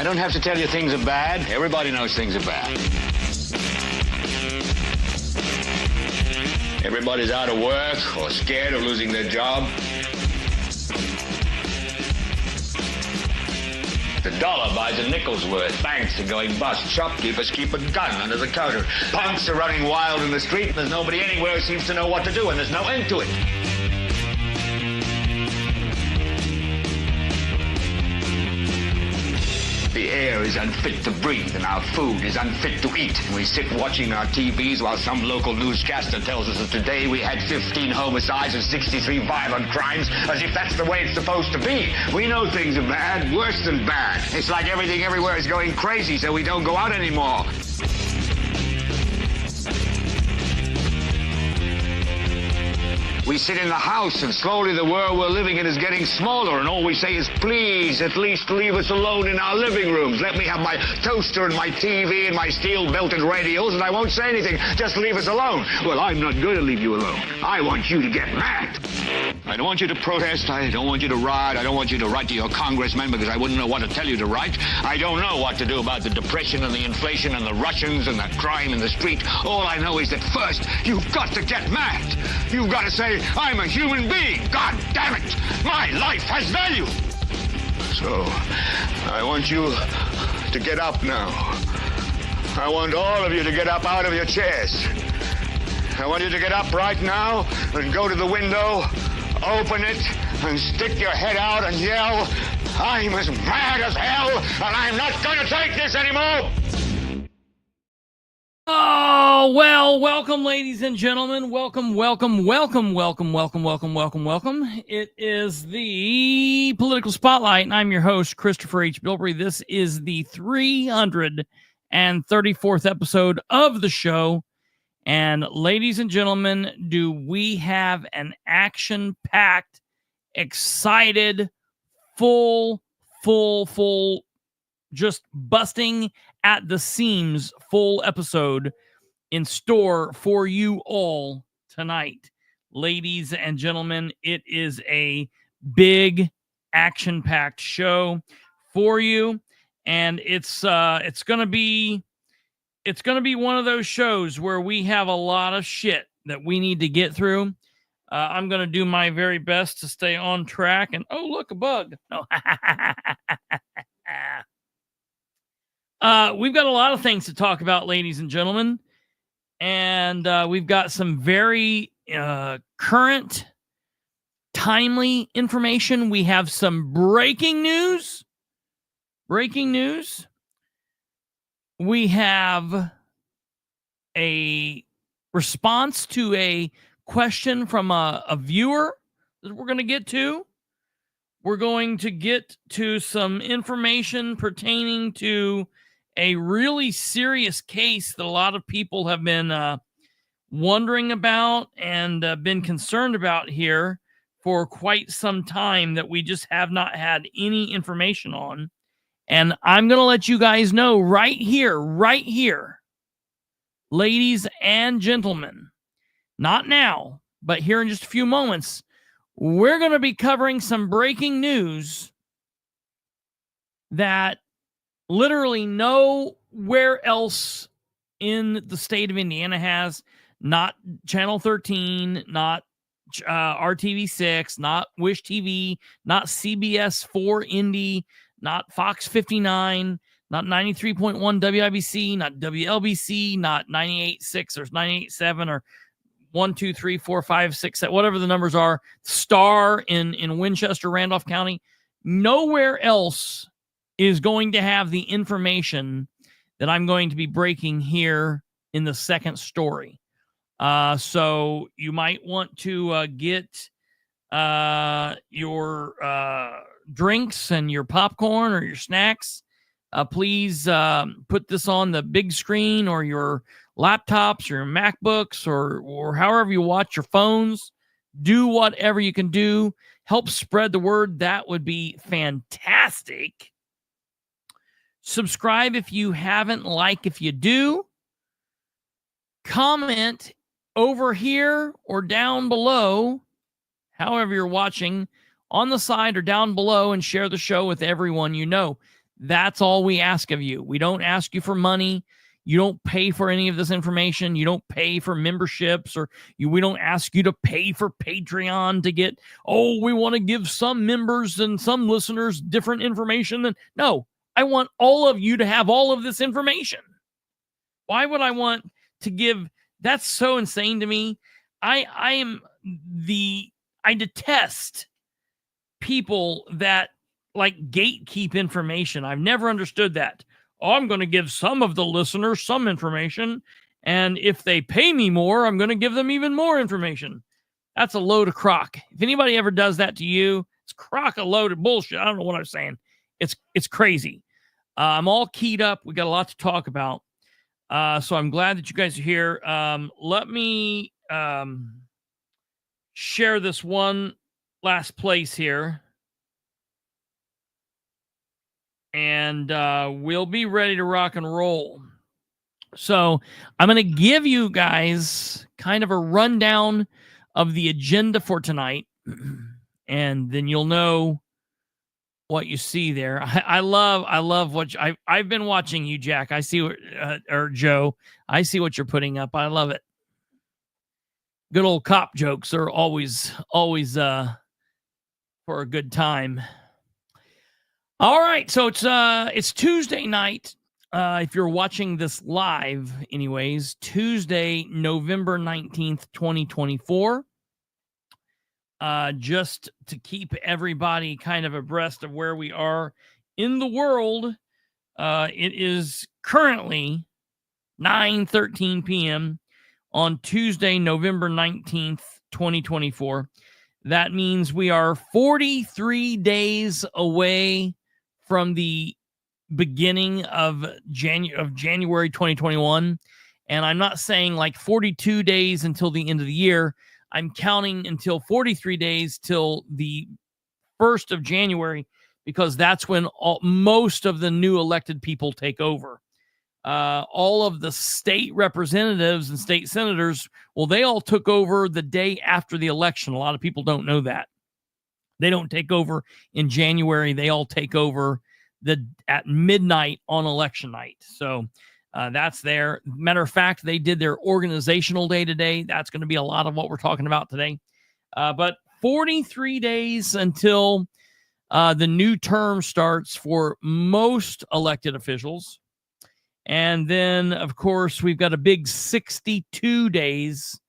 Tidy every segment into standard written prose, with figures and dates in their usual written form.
don't have to tell you things are bad. Everybody knows things are bad. Everybody's out of work or scared of losing their job. The dollar buys a nickel's worth. Banks are going bust. Shopkeepers keep a gun under the counter. Punks are running wild in the street, and there's nobody anywhere who seems to know what to do, and there's no end to it. The air is unfit to breathe, and our food is unfit to eat. And we sit watching our TVs while some local newscaster tells us that today we had 15 homicides and 63 violent crimes, as if that's the way it's supposed to be. We know things are bad, worse than bad. It's like everything everywhere is going crazy, so we don't go out anymore. We sit in the house, and slowly the world we're living in is getting smaller, and all we say is, please, at least leave us alone in our living rooms. Let me have my toaster and my TV and my steel-belted radios, and I won't say anything. Just leave us alone. Well, I'm not going to leave you alone. I want you to get mad. I don't want you to protest. I don't want you to riot. I don't want you to write to your congressman because I wouldn't know what to tell you to write. I don't know what to do about the depression and the inflation and the Russians and the crime in the street. All I know is that first, you've got to get mad. You've got to say, I'm a human being. God damn it. My life has value. So, I want you to get up now. I want all of you to get up out of your chairs. I want you to get up right now and go to the window, open it, and stick your head out and yell, I'm as mad as hell, and I'm not going to take this anymore. Oh, well, welcome, ladies and gentlemen. Welcome. It is the Political Spotlight, and I'm your host, Kristopher H. Bilbrey. This is the 334th episode of the show. And ladies and gentlemen, do we have an action-packed, excited, full, just busting at the seams full episode in store for you all tonight. Ladies and gentlemen, it is a big action-packed show for you, and it's going to be one of those shows where we have a lot of shit that we need to get through. I'm going to do my very best to stay on track, and oh, look, a bug. No. We've got a lot of things to talk about, ladies and gentlemen, and we've got some very current, timely information. We have some breaking news. We have a response to a question from a viewer that we're going to get to. We're going to get to some information pertaining to a really serious case that a lot of people have been wondering about and been concerned about here for quite some time that we just have not had any information on. And I'm going to let you guys know right here, ladies and gentlemen, not now, but here in just a few moments, we're going to be covering some breaking news that literally nowhere else in the state of Indiana has. Not Channel 13, not RTV6, not Wish TV, not CBS 4 Indy, not Fox 59, not 93.1 WIBC, not WLBC, not 98.6 or 98.7 or 1, 2, 3, 4, 5, 6, 7, whatever the numbers are, Star in Winchester, Randolph County. Nowhere else is going to have the information that I'm going to be breaking here in the second story. So you might want to get your drinks and your popcorn or your snacks. Please put this on the big screen or your laptops or your MacBooks or however you watch your phones. Do whatever you can do. Help spread the word. That would be fantastic. Subscribe if you haven't, like if you do. Comment over here or down below, however you're watching, on the side or down below, and share the show with everyone you know. That's all we ask of you. We don't ask you for money. You don't pay for any of this information. You don't pay for memberships, or we don't ask you to pay for Patreon to get, we want to give some members and some listeners different information. No, I want all of you to have all of this information. Why would I want to give? That's so insane to me. I detest people that like gatekeep information. I've never understood that. I'm going to give some of the listeners some information, and if they pay me more, I'm going to give them even more information. That's a load of crock. If anybody ever does that to you, it's crock a load of bullshit. I don't know what I'm saying. It's crazy. I'm all keyed up. We got a lot to talk about. So I'm glad that you guys are here. Let me share this one last place here. And we'll be ready to rock and roll. So I'm going to give you guys kind of a rundown of the agenda for tonight, and then you'll know what you see there. I love what I've been watching you, Jack. I see what, or Joe, I see what you're putting up. I love it. Good old cop jokes are always for a good time. All right, so it's Tuesday night. If you're watching this live, anyways, Tuesday, November 19th, 2024. Just to keep everybody kind of abreast of where we are in the world, it is currently 9:13 p.m. on Tuesday, November 19th, 2024. That means we are 43 days away from the beginning of January 2021. And I'm not saying like 42 days until the end of the year. I'm counting until 43 days till the 1st of January, because that's when most of the new elected people take over. All of the state representatives and state senators, well, they all took over the day after the election. A lot of people don't know that. They don't take over in January. They all take over at midnight on election night. So that's there. Matter of fact, they did their organizational day today. That's going to be a lot of what we're talking about today. But 43 days until the new term starts for most elected officials. And then, of course, we've got a big 62 days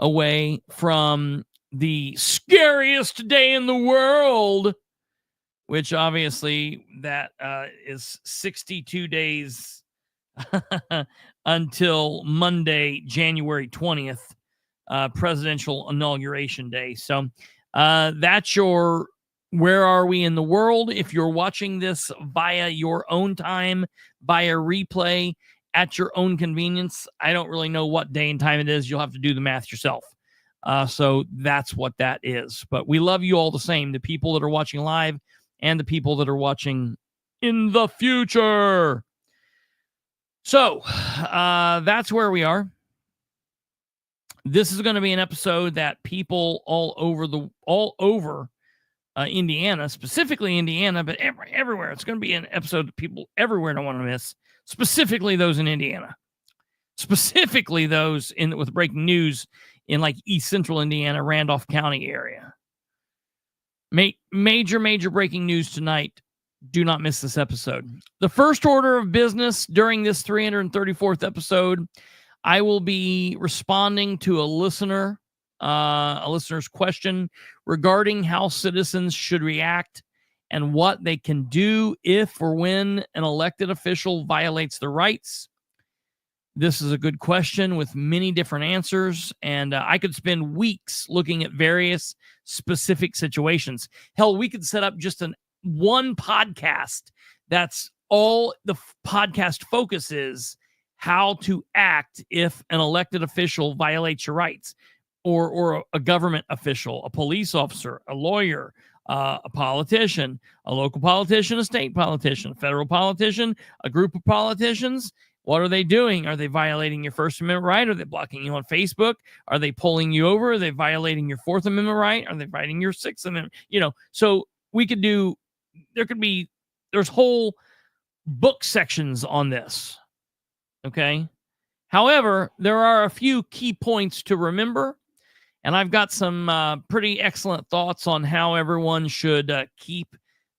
away from the scariest day in the world, which obviously that is 62 days until Monday, January 20th, presidential inauguration day. So that's your where are we in the world. If you're watching this via your own time, via replay, at your own convenience, I don't really know what day and time it is. You'll have to do the math yourself. So that's what that is. But we love you all the same, the people that are watching live and the people that are watching in the future. So that's where we are. This is going to be an episode that people all over Indiana, specifically Indiana, but everywhere. It's going to be an episode that people everywhere don't want to miss, specifically those in Indiana, specifically those with breaking news in like East Central Indiana, Randolph County area. Major breaking news tonight. Do not miss this episode. The first order of business during this 334th episode, I will be responding to a listener's question regarding how citizens should react and what they can do if or when an elected official violates their rights. This is a good question with many different answers, and I could spend weeks looking at various specific situations. Hell, we could set up just one podcast that's all the podcast focus is how to act if an elected official violates your rights, or a government official, a police officer, a lawyer, a politician, a local politician, a state politician, a federal politician, a group of politicians. What are they doing? Are they violating your First Amendment right? Are they blocking you on Facebook? Are they pulling you over? Are they violating your Fourth Amendment right? Are they violating your Sixth Amendment? So we could do, there's whole book sections on this. Okay. However, there are a few key points to remember, and I've got some pretty excellent thoughts on how everyone should keep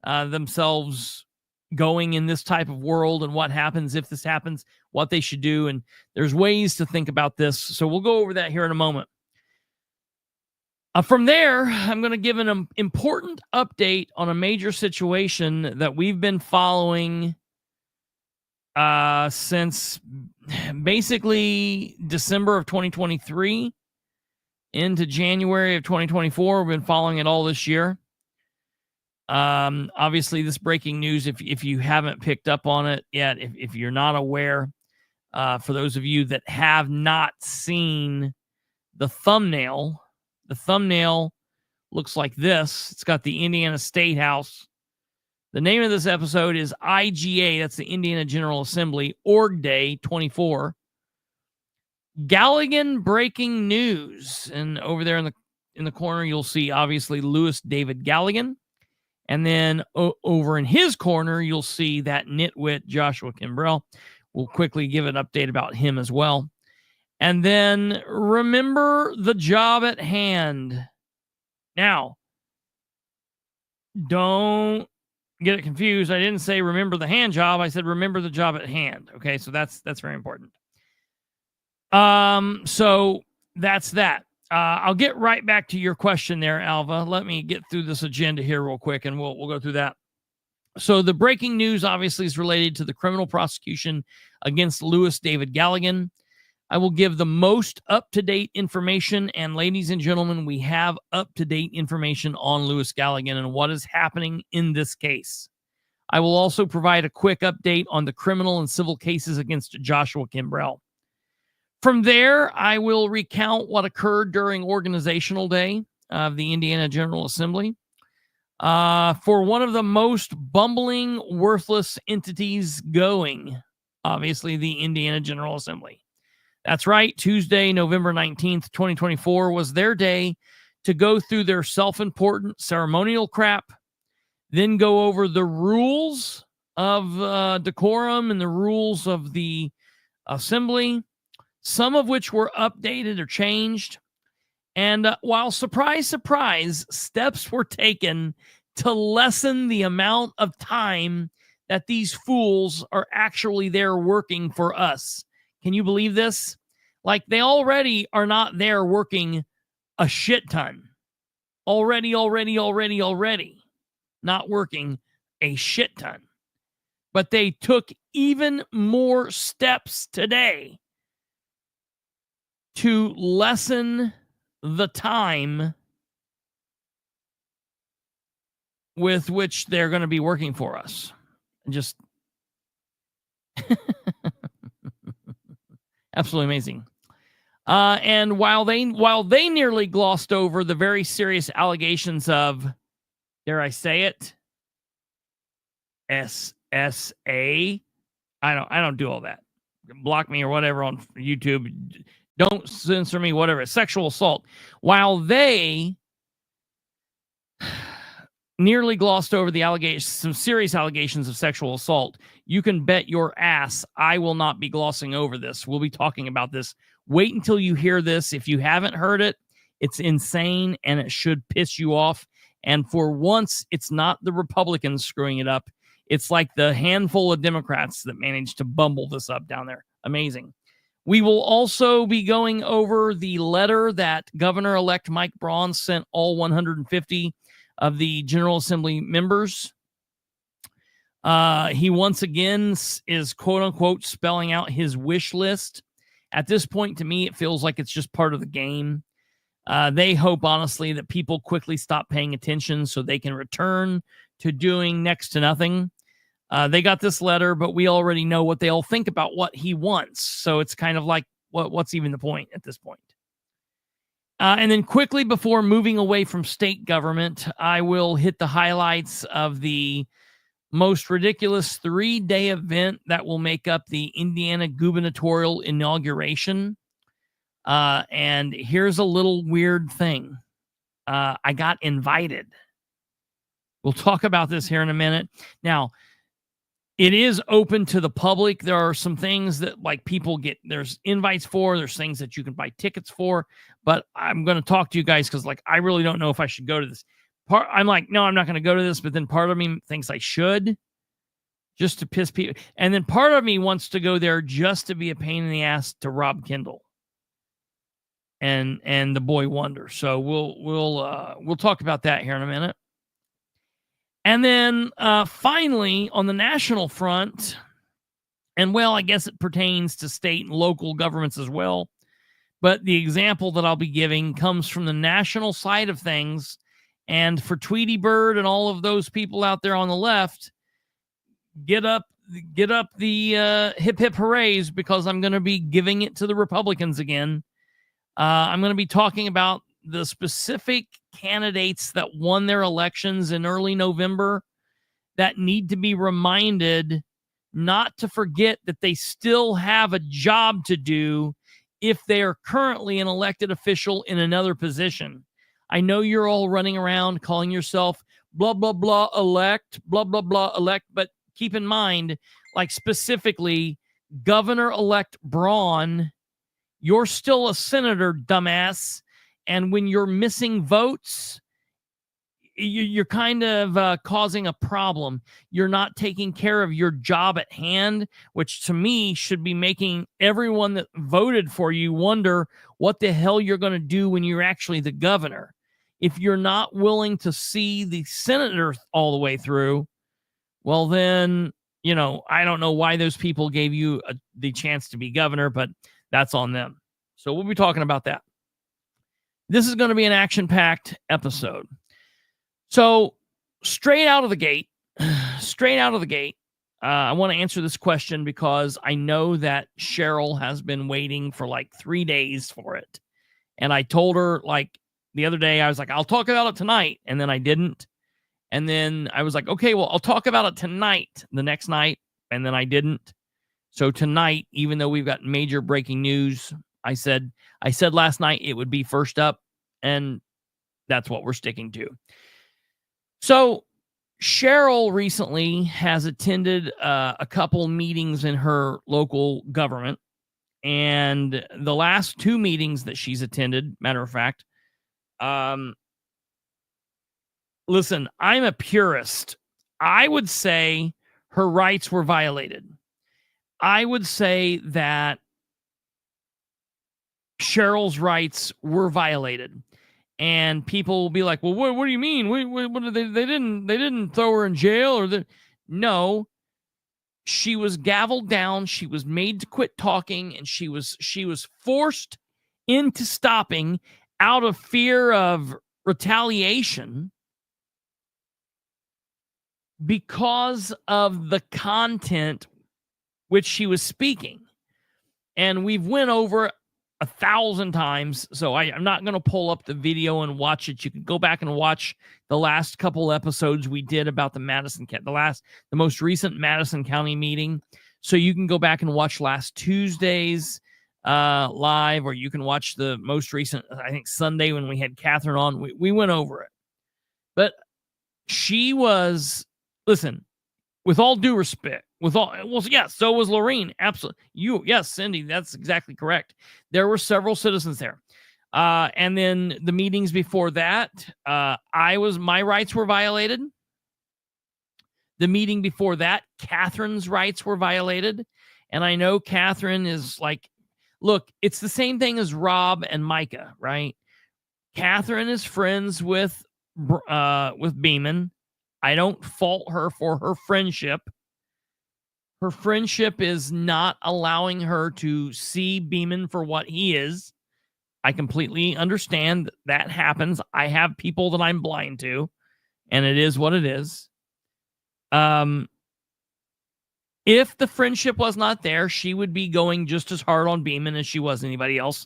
themselves going in this type of world and what happens if this happens, what they should do. And there's ways to think about this. So we'll go over that here in a moment. From there, I'm going to give an important update on a major situation that we've been following since basically December of 2023 into January of 2024. We've been following it all this year. Obviously, this breaking news, if you haven't picked up on it yet, if you're not aware, for those of you that have not seen the thumbnail looks like this. It's got the Indiana State House. The name of this episode is IGA. That's the Indiana General Assembly, Org Day 24. Galligan breaking news. And over there in the corner, you'll see, obviously, LOUIS DAVID GALLIGAN. And then over in his corner, you'll see that nitwit Joshua Kimbrell. We'll quickly give an update about him as well. And then remember the job at hand. Now, don't get it confused. I didn't say remember the hand job. I said remember the job at hand. Okay, so that's very important. So that's that. I'll get right back to your question there, Alva. Let me get through this agenda here real quick, and we'll go through that. So the breaking news obviously is related to the criminal prosecution against LOUIS DAVID GALLIGAN. I will give the most up-to-date information, and ladies and gentlemen, we have up-to-date information on LOUIS GALLIGAN and what is happening in this case. I will also provide a quick update on the criminal and civil cases against Joshua Kimbrell. From there, I will recount what occurred during Organizational Day of the Indiana General Assembly. For one of the most bumbling, worthless entities going, obviously the Indiana General Assembly. That's right, Tuesday, November 19th, 2024 was their day to go through their self-important ceremonial crap, then go over the rules of decorum and the rules of the assembly, some of which were updated or changed. And while, surprise, surprise, steps were taken to lessen the amount of time that these fools are actually there working for us. Can you believe this? Like, they already are not there working a shit ton. Already not working a shit ton. But they took even more steps today to lessen the time with which they're going to be working for us. Just absolutely amazing. And while they nearly glossed over the very serious allegations of, dare I say it, SSA, I don't do all that. Block me or whatever on YouTube. Don't censor me, whatever. Sexual assault. While they nearly glossed over the allegations, some serious allegations of sexual assault, you can bet your ass I will not be glossing over this. We'll be talking about this. Wait until you hear this. If you haven't heard it, it's insane and it should piss you off. And for once, it's not the Republicans screwing it up. It's like the handful of Democrats that managed to bumble this up down there. Amazing. We will also be going over the letter that Governor-elect Mike Braun sent all 150 of the General Assembly members. He once again is quote-unquote spelling out his wish list. At this point, to me, it feels like it's just part of the game. They hope, honestly, that people quickly stop paying attention so they can return to doing next to nothing. They got this letter, but we already know what they all think about what he wants. So it's kind of like, what's even the point at this point? And then quickly, before moving away from state government, I will hit the highlights of the most ridiculous 3-day event that will make up the Indiana gubernatorial inauguration. And here's a little weird thing. I got invited. We'll talk about this here in a minute. Now, it is open to the public. There are some things that like people get, there's invites for, there's things that you can buy tickets for, but I'm going to talk to you guys because like I really don't know if I should go to this. I'm like, no, I'm not going to go to this, but then part of me thinks I should just to piss people. And then part of me wants to go there just to be a pain in the ass to Rob Kendall and the boy wonder. So we'll talk about that here in a minute. And then finally, on the national front, and well, I guess it pertains to state and local governments as well, but the example that I'll be giving comes from the national side of things. And for Tweety Bird and all of those people out there on the left, get up the hip hip hoorays, because I'm going to be giving it to the Republicans again. I'm going to be talking about the specific candidates that won their elections in early November that need to be reminded not to forget that they still have a job to do if they are currently an elected official in another position. I know you're all running around calling yourself blah, blah, blah, elect, blah, blah, blah, elect, but keep in mind, like specifically Governor-elect Braun, you're still a senator, dumbass. And when you're missing votes, you're kind of causing a problem. You're not taking care of your job at hand, which to me should be making everyone that voted for you wonder what the hell you're going to do when you're actually the governor. If you're not willing to see the senator all the way through, well then, I don't know why those people gave you the chance to be governor, but that's on them. So we'll be talking about that. This is going to be an action-packed episode. So straight out of the gate, I want to answer this question because I know that Cheryl has been waiting for like 3 days for it. And I told her like the other day, I was like, I'll talk about it tonight. And then I didn't. And then I was like, okay, well, I'll talk about it tonight, the next night. And then I didn't. So tonight, even though we've got major breaking news, I said last night it would be first up, and that's what we're sticking to. So Cheryl recently has attended a couple meetings in her local government, and the last 2 meetings that she's attended, matter of fact, listen, I'm a purist. I would say her rights were violated. I would say that Cheryl's rights were violated, and people will be like, "Well, what do you mean? What did they didn't throw her in jail or no? She was gavelled down. She was made to quit talking, and she was forced into stopping out of fear of retaliation because of the content which she was speaking." And we've went over 1,000 times, so I'm not going to pull up the video and watch it. You can go back and watch the last couple episodes we did about the most recent Madison County meeting. So you can go back and watch last Tuesday's live, or you can watch the most recent, I think Sunday when we had Catherine on. We went over it. But she was, listen, with all due respect, yes, so was Lorene. Absolutely. Yes, Cindy, that's exactly correct. There were several citizens there. And then the meetings before that, my rights were violated. The meeting before that, Catherine's rights were violated. And I know Catherine is like, look, it's the same thing as Rob and Micah, right? Catherine is friends with Beeman. I don't fault her for her friendship. Her friendship is not allowing her to see Beeman for what he is. I completely understand that happens. I have people that I'm blind to, and it is what it is. If the friendship was not there, she would be going just as hard on Beeman as she was anybody else.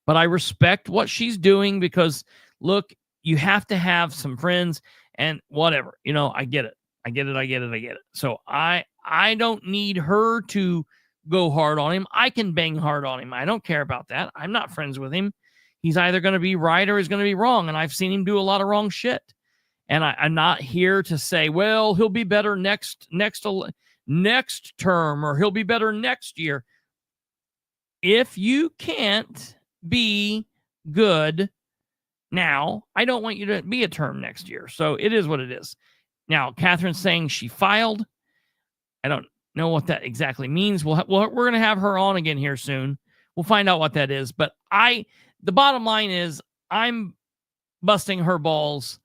But I respect what she's doing because, look, you have to have some friends and whatever. I get it. I get it. So I don't need her to go hard on him. I can bang hard on him. I don't care about that. I'm not friends with him. He's either going to be right or he's going to be wrong. And I've seen him do a lot of wrong shit. And I'm not here to say, well, he'll be better next next term, or he'll be better next year. If you can't be good now, I don't want you to be a term next year. So it is what it is. Now, Catherine's saying she filed. I don't know what that exactly means. We're going to have her on again here soon. We'll find out what that is. But the bottom line is, I'm busting her balls.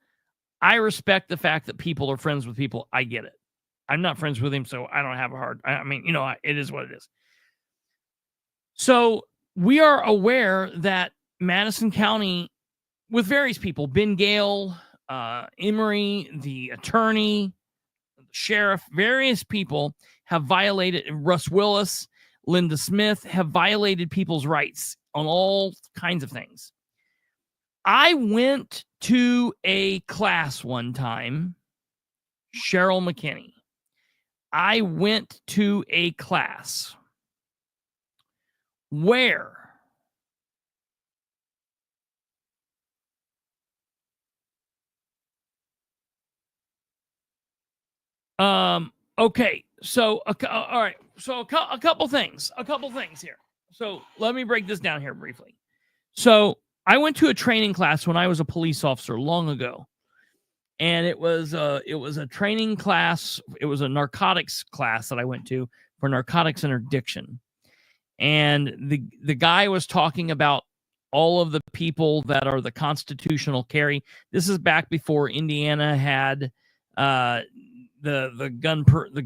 I respect the fact that people are friends with people. I get it. I'm not friends with him, so I don't have a hard... I mean, it is what it is. So we are aware that Madison County, with various people, Ben Gale, Emery, the attorney, the sheriff, various people have violated, Russ Willis, Linda Smith, have violated people's rights on all kinds of things. I went to a class one time, Cheryl McKinney. I went to a class where okay, so all right, so a couple things here. So let me break this down here briefly. So I went to a training class when I was a police officer long ago, and it was a training class. It was a narcotics class that I went to for narcotics interdiction, and the guy was talking about all of the people that are the constitutional carry. This is back before Indiana had the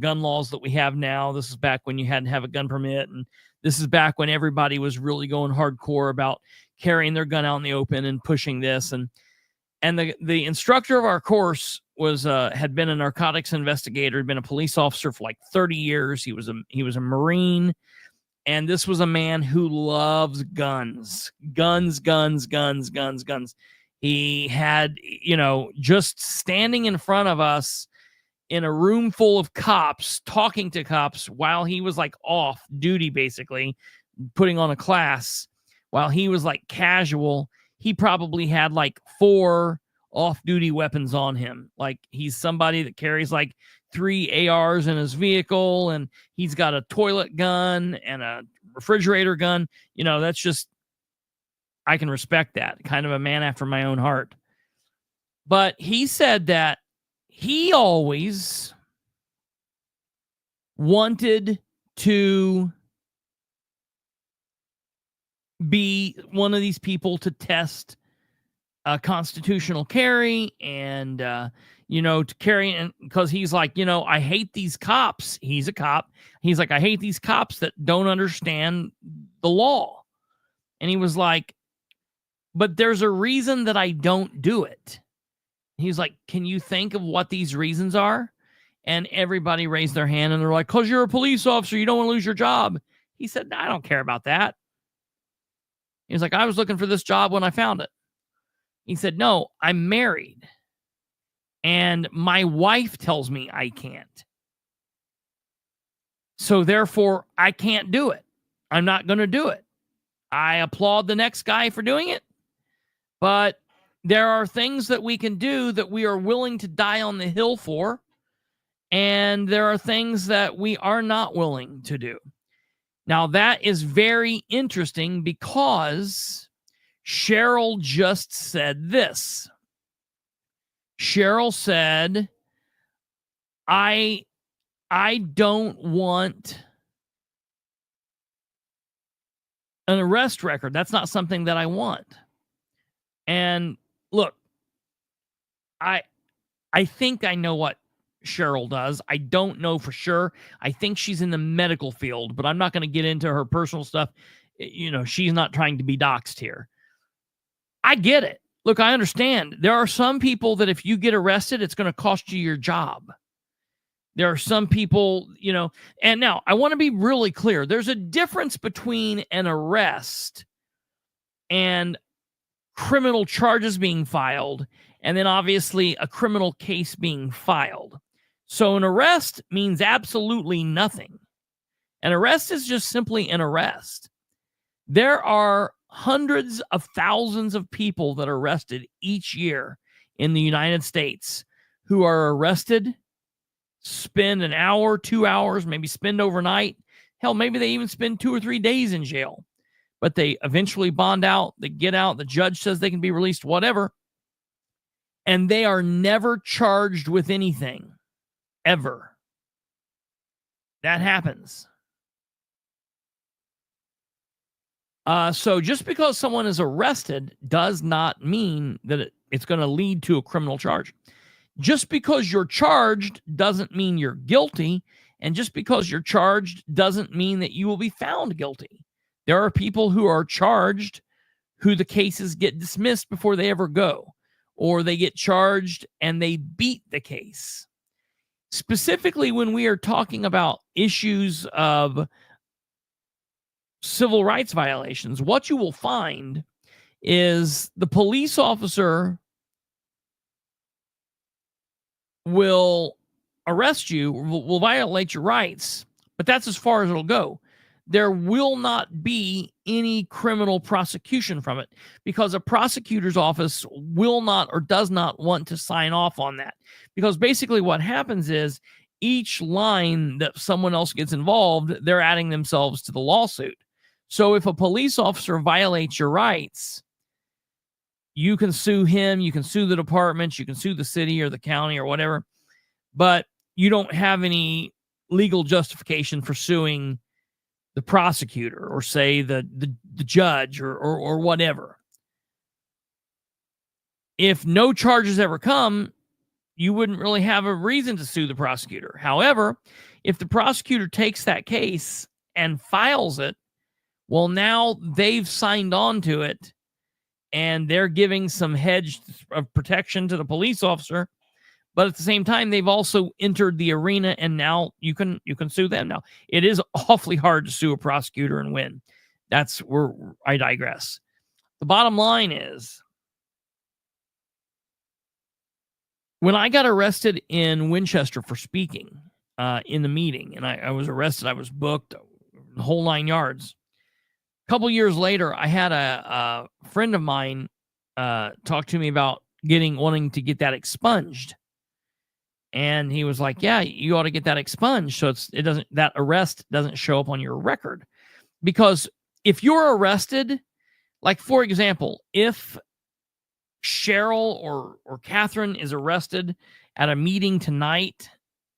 gun laws that we have now. This is back when you had to have a gun permit, and this is back when everybody was really going hardcore about carrying their gun out in the open and pushing this. And the instructor of our course was had been a narcotics investigator, had been a police officer for like 30 years. He was a Marine, and this was a man who loves guns. He had, just standing in front of us in a room full of cops, talking to cops while he was like off duty, basically putting on a class while he was like casual. He probably had like 4 off-duty weapons on him. Like, he's somebody that carries like 3 ARs in his vehicle, and he's got a toilet gun and a refrigerator gun. That's just, I can respect that. Kind of a man after my own heart. But he said that he always wanted to be one of these people to test a constitutional carry and, to carry, and because he's like, I hate these cops. He's a cop. He's like, I hate these cops that don't understand the law. And he was like, but there's a reason that I don't do it. He's like, can you think of what these reasons are? And everybody raised their hand, and they're like, because you're a police officer, you don't want to lose your job. He said, no, I don't care about that. He was like, I was looking for this job when I found it. He said, no, I'm married, and my wife tells me I can't. So therefore, I can't do it. I'm not going to do it. I applaud the next guy for doing it, but there are things that we can do that we are willing to die on the hill for, and there are things that we are not willing to do. Now, that is very interesting because Cheryl just said this. Cheryl said, I don't want an arrest record. That's not something that I want. And look, I think I know what Cheryl does. I don't know for sure. I think she's in the medical field, but I'm not going to get into her personal stuff. She's not trying to be doxxed here. I get it. Look, I understand. There are some people that if you get arrested, it's going to cost you your job. There are some people, and now I want to be really clear. There's a difference between an arrest and criminal charges being filed, and then obviously a criminal case being filed. So an arrest means absolutely nothing. An arrest is just simply an arrest. There are hundreds of thousands of people that are arrested each year in the United States who are arrested, spend an hour, 2 hours, maybe spend overnight. Hell, maybe they even spend 2 or 3 days in jail. But they eventually bond out, they get out, the judge says they can be released, whatever. And they are never charged with anything, ever. That happens. So just because someone is arrested does not mean that it's going to lead to a criminal charge. Just because you're charged doesn't mean you're guilty. And just because you're charged doesn't mean that you will be found guilty. There are people who are charged who the cases get dismissed before they ever go, or they get charged and they beat the case. Specifically, when we are talking about issues of civil rights violations, what you will find is the police officer will arrest you, will violate your rights, but that's as far as it'll go. There will not be any criminal prosecution from it because a prosecutor's office will not or does not want to sign off on that. Because basically what happens is each line that someone else gets involved, they're adding themselves to the lawsuit. So if a police officer violates your rights, you can sue him, you can sue the department, you can sue the city or the county or whatever, but you don't have any legal justification for suing the prosecutor or say the judge or whatever. If no charges ever come, you wouldn't really have a reason to sue the prosecutor. However, if the prosecutor takes that case and files it, well, now they've signed on to it and they're giving some hedge of protection to the police officer. But at the same time, they've also entered the arena, and now you can sue them. Now, it is awfully hard to sue a prosecutor and win. That's where I digress. The bottom line is, when I got arrested in Winchester for speaking in the meeting, and I was arrested, I was booked, the whole 9 yards. A couple years later, I had a friend of mine talk to me about wanting to get that expunged. And he was like, yeah, you ought to get that expunged so that arrest doesn't show up on your record. Because if you're arrested, like for example, if Cheryl or Catherine is arrested at a meeting tonight,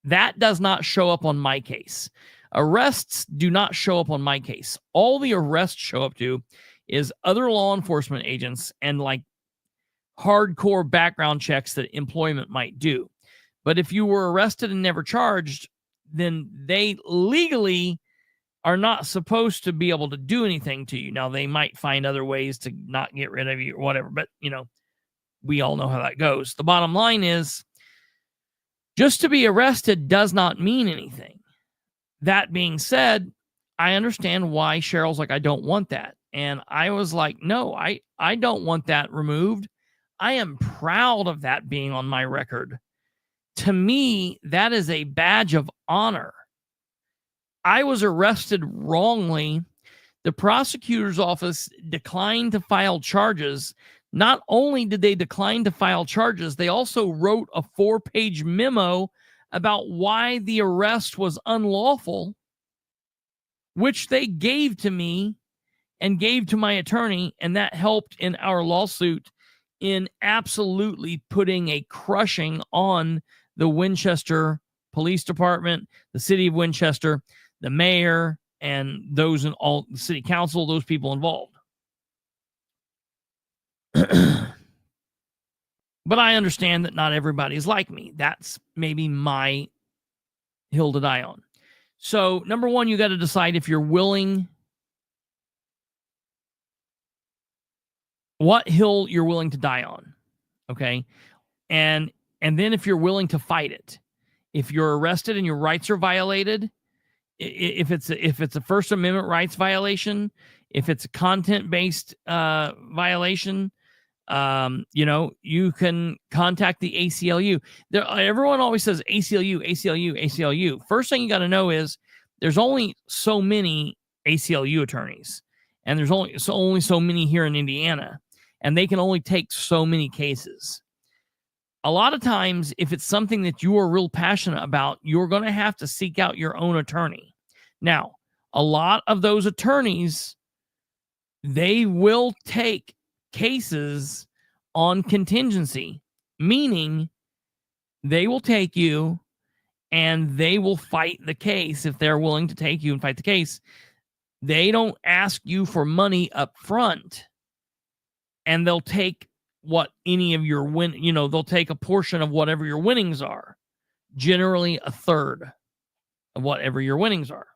that does not show up on my case. Arrests do not show up on my case. All the arrests show up to is other law enforcement agents and like hardcore background checks that employment might do. But if you were arrested and never charged, then they legally are not supposed to be able to do anything to you. Now, they might find other ways to not get rid of you or whatever, but, we all know how that goes. The bottom line is, just to be arrested does not mean anything. That being said, I understand why Cheryl's like, I don't want that. And I was like, no, I don't want that removed. I am proud of that being on my record. To me, that is a badge of honor. I was arrested wrongly. The prosecutor's office declined to file charges. Not only did they decline to file charges, they also wrote a 4-page memo about why the arrest was unlawful, which they gave to me and gave to my attorney, and that helped in our lawsuit in absolutely putting a crushing on the Winchester Police Department, the city of Winchester, the mayor, and those in all the city council, those people involved. But I understand that not everybody's like me. That's maybe my hill to die on. So, number one, you got to decide if you're willing, what hill you're willing to die on. Okay. And then if you're willing to fight it, if you're arrested and your rights are violated, if it's a First Amendment rights violation, if it's a content-based violation, you can contact the ACLU. Everyone always says ACLU, ACLU, ACLU. First thing you got to know is there's only so many ACLU attorneys, and there's only so many here in Indiana, and they can only take so many cases. a lot of times, if it's something that you are real passionate about, you're going to have to seek out your own attorney. Now, a lot of those attorneys, they will take cases on contingency, meaning they will take you and they will fight the case if they're willing to take you and fight the case. They don't ask you for money up front, and they'll take what any of your they'll take a portion of whatever your winnings are, generally a third of whatever your winnings are.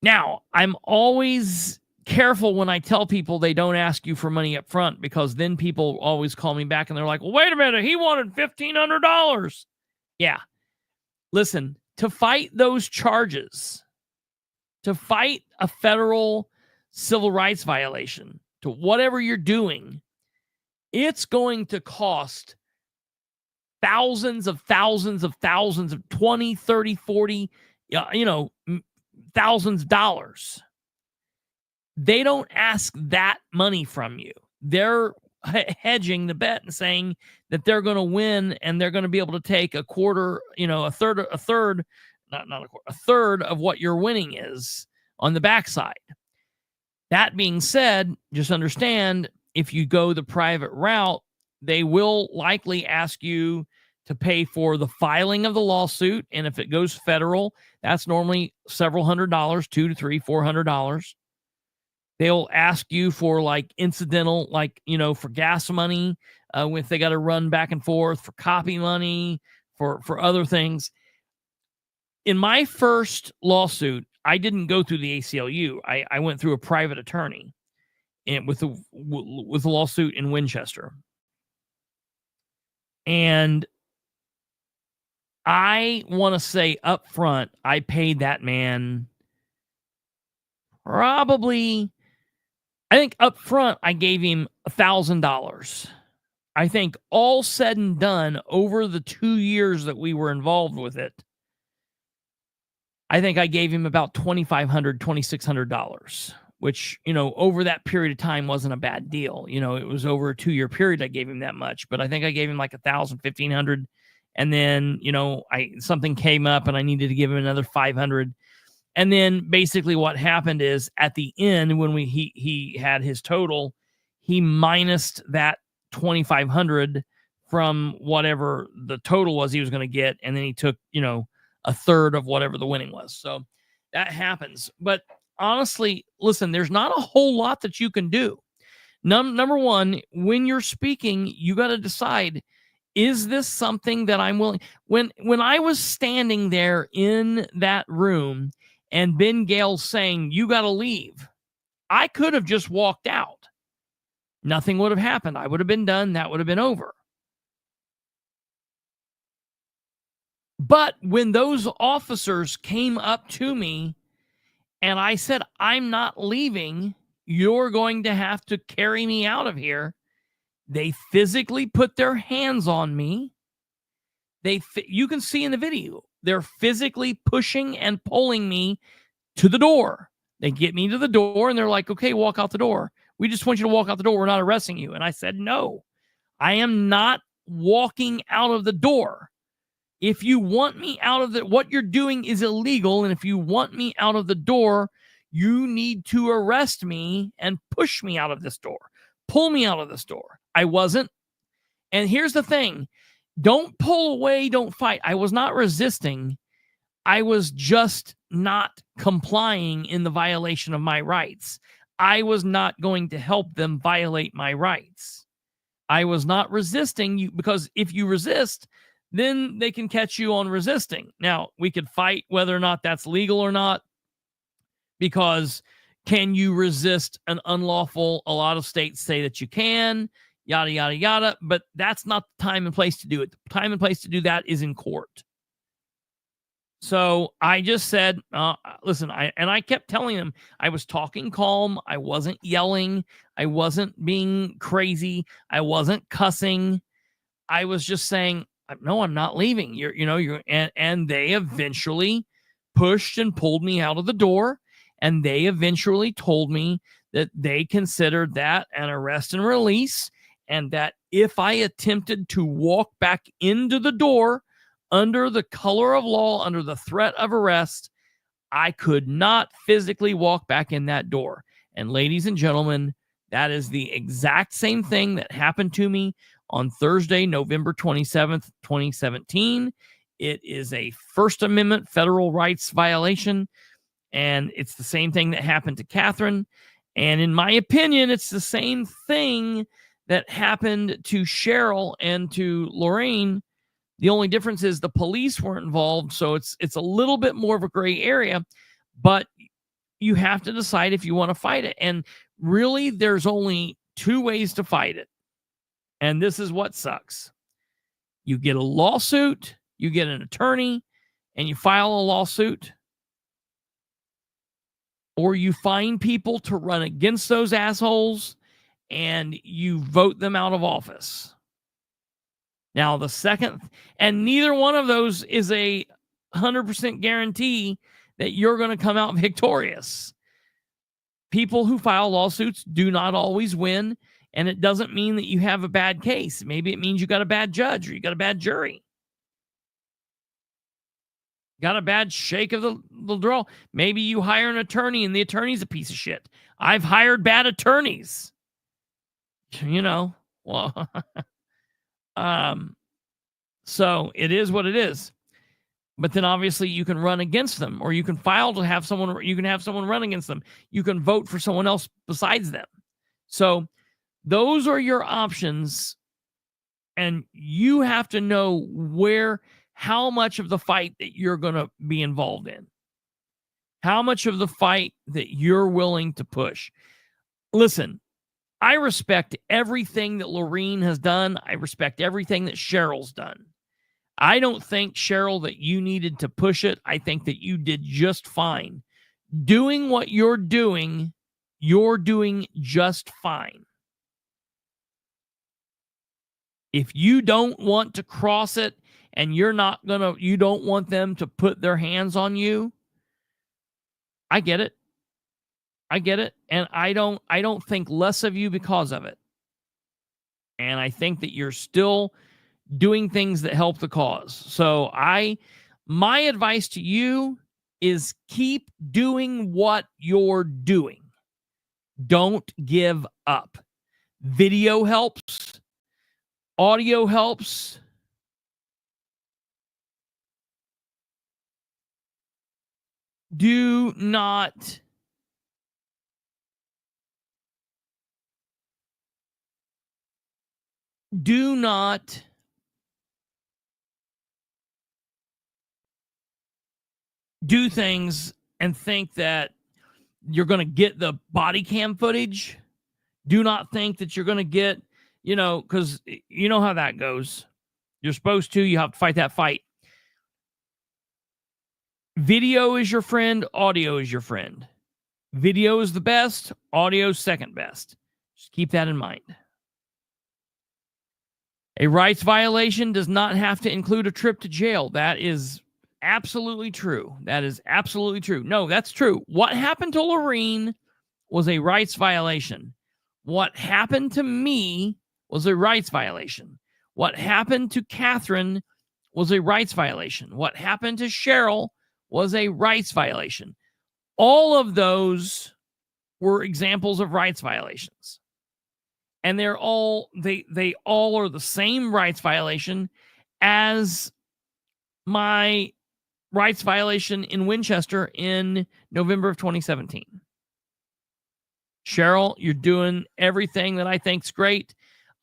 Now, I'm always careful when I tell people they don't ask you for money up front, because then people always call me back and they're like, well, wait a minute, he wanted $1,500. Yeah. Listen, to fight those charges, to fight a federal civil rights violation, to whatever you're doing, it's going to cost thousands of 20, 30, 40, thousands of dollars. They don't ask that money from you. They're hedging the bet and saying that they're going to win, and they're going to be able to take a quarter, a third of what your winning is on the backside. That being said, just understand, if you go the private route, they will likely ask you to pay for the filing of the lawsuit. And if it goes federal, that's normally several $100, $200 to $300, $400. They'll ask you for like incidental, for gas money, if they got to run back and forth, for copy money, for other things. In my first lawsuit, I didn't go through the ACLU. I went through a private attorney and with a lawsuit in Winchester. And I want to say up front, I paid that man probably, I think up front, I gave him $1,000. I think all said and done, over the 2 years that we were involved with it, I think I gave him about $2,500, $2,600, which, over that period of time wasn't a bad deal. It was over a 2-year period I gave him that much, but I think I gave him like $1,000, $1,500. And then, something came up and I needed to give him another $500. And then basically what happened is, at the end, when he had his total, he minused that $2,500 from whatever the total was he was going to get. And then he took, a third of whatever the winning was. So that happens. But honestly, listen, there's not a whole lot that you can do. Number one, when you're speaking, you got to decide, is this something that I'm willing? When I was standing there in that room and Ben Gale's saying, you got to leave, I could have just walked out. Nothing would have happened. I would have been done. That would have been over. But when those officers came up to me and I said, I'm not leaving, you're going to have to carry me out of here, they physically put their hands on me. You can see in the video, they're physically pushing and pulling me to the door. They get me to the door and they're like, okay, walk out the door. We just want you to walk out the door. We're not arresting you. And I said, no, I am not walking out of the door. If you want me out of what you're doing is illegal. And if you want me out of the door, you need to arrest me and push me out of this door. Pull me out of this door. I wasn't. And here's the thing. Don't pull away. Don't fight. I was not resisting. I was just not complying in the violation of my rights. I was not going to help them violate my rights. I was not resisting you, because if you resist, then they can catch you on resisting. Now, we could fight whether or not that's legal or not, because can you resist an unlawful? A lot of states say that you can, yada, yada, yada, but that's not the time and place to do it. The time and place to do that is in court. So I just said, listen, I kept telling them I was talking calm. I wasn't yelling. I wasn't being crazy. I wasn't cussing. I was just saying, no, I'm not leaving. And they eventually pushed and pulled me out of the door. And they eventually told me that they considered that an arrest and release, and that if I attempted to walk back into the door under the color of law, under the threat of arrest, I could not physically walk back in that door. And ladies and gentlemen, that is the exact same thing that happened to me on Thursday, November 27th, 2017. It is a First Amendment federal rights violation, and it's the same thing that happened to Catherine. And in my opinion, it's the same thing that happened to Cheryl and to Lorraine. The only difference is the police weren't involved, so it's a little bit more of a gray area, but you have to decide if you want to fight it. And really, there's only two ways to fight it. And this is what sucks. You get a lawsuit, you get an attorney, and you file a lawsuit, or you find people to run against those assholes and you vote them out of office. Now, the second, and neither one of those is a 100% guarantee that you're going to come out victorious. People who file lawsuits do not always win, and it doesn't mean that you have a bad case. Maybe it means you got a bad judge or you got a bad jury. Got a bad shake of the draw. Maybe you hire an attorney and the attorney's a piece of shit. I've hired bad attorneys. You know, well, so it is what it is. But then obviously you can run against them, or you can file to have someone, you can have someone run against them. You can vote for someone else besides them. So those are your options. And you have to know how much of the fight that you're going to be involved in. How much of the fight that you're willing to push. Listen, I respect everything that Lorene has done. I respect everything that Cheryl's done. I don't think, Cheryl, that you needed to push it. I think that you did just fine. Doing what you're doing just fine. If you don't want to cross it and you don't want them to put their hands on you, I get it. And I don't think less of you because of it. And I think that you're still doing things that help the cause. So my advice to you is keep doing what you're doing. Don't give up. Video helps. Audio helps. Do not do things and think that you're going to get the body cam footage. Do not think that you're going to get, because you know how that goes. You're supposed to, you have to fight that fight. Video is your friend. Audio is your friend. Video is the best. Audio is second best. Just keep that in mind. A rights violation does not have to include a trip to jail. That is absolutely true. That is absolutely true. No, that's true. What happened to Lorene was a rights violation. What happened to me was a rights violation. What happened to Catherine was a rights violation. What happened to Cheryl was a rights violation. All of those were examples of rights violations. And they all are the same rights violation as my rights violation in Winchester in November of 2017. Cheryl, you're doing everything that I think's great.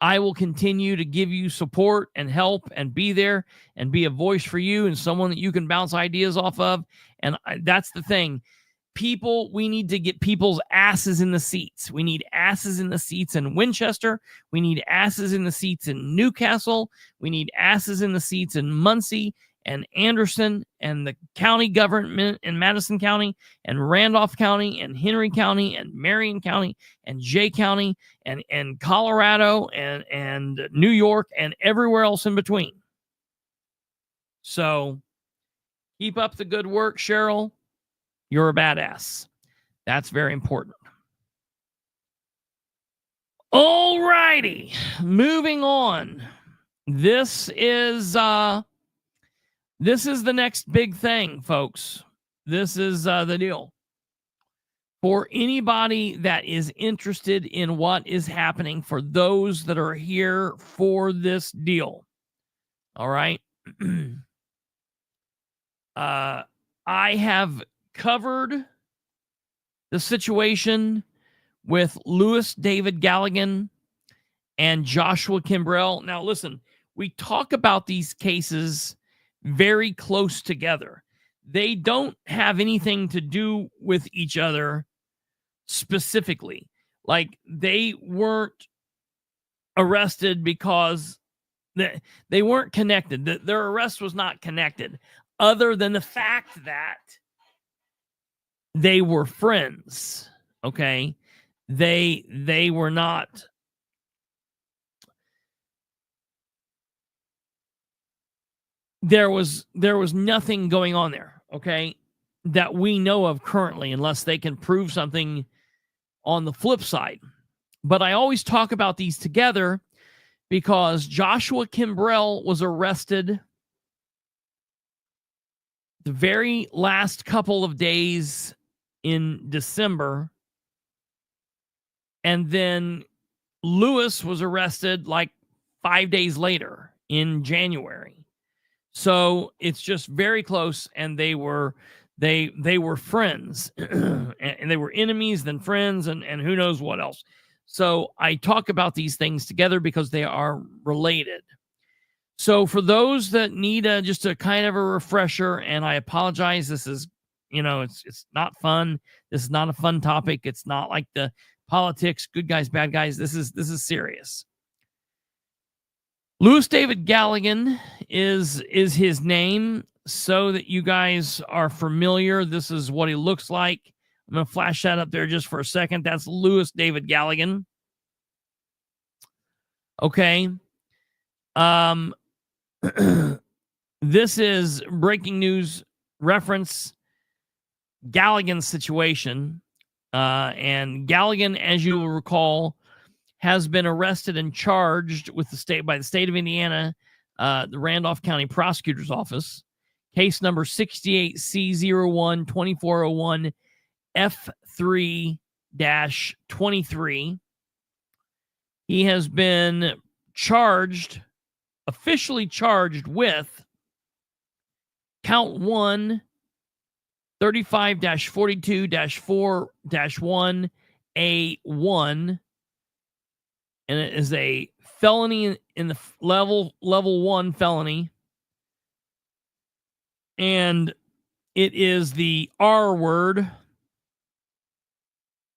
I will continue to give you support and help and be there and be a voice for you and someone that you can bounce ideas off of. And that's the thing. We need to get people's asses in the seats. We need asses in the seats in Winchester. We need asses in the seats in Newcastle. We need asses in the seats in Muncie and Anderson and the county government in Madison County and Randolph County and Henry County and Marion County and Jay County and Colorado and New York and everywhere else in between. So keep up the good work, Cheryl. You're a badass. That's very important. All righty, moving on. This is the next big thing, folks. This is the deal. For anybody that is interested in what is happening, for those that are here for this deal. All right. I have covered the situation with LOUIS David Galligan and Joshua Kimbrell. Now, listen, we talk about these cases very close together. They don't have anything to do with each other specifically. Like, they weren't arrested because they weren't connected. Their arrest was not connected, other than the fact that they were friends. Okay. They were not. There was nothing going on there, okay, that we know of currently, unless they can prove something on the flip side. But I always talk about these together because Joshua Kimbrell was arrested the very last couple of days in December. And then LOUIS was arrested like 5 days later in January. So it's just very close, and they were friends, and they were enemies, then friends, and who knows what else. So I talk about these things together because they are related. So for those that need just a kind of a refresher, and I apologize, this is, it's not fun. This is not a fun topic. It's not like the politics, good guys, bad guys. This is serious. LOUIS David Galligan is his name, so that you guys are familiar. This is what he looks like. I'm going to flash that up there just for a second. That's LOUIS David Galligan. Okay. This is breaking news reference Galligan's situation. And Galligan, as you will recall, has been arrested and charged with by the state of Indiana, the Randolph County Prosecutor's Office, case number 68C01-2401 F3-23. He has been officially charged with count 1, 35-42-4-1A1, and it is a felony in the level 1 felony, and it is the R word.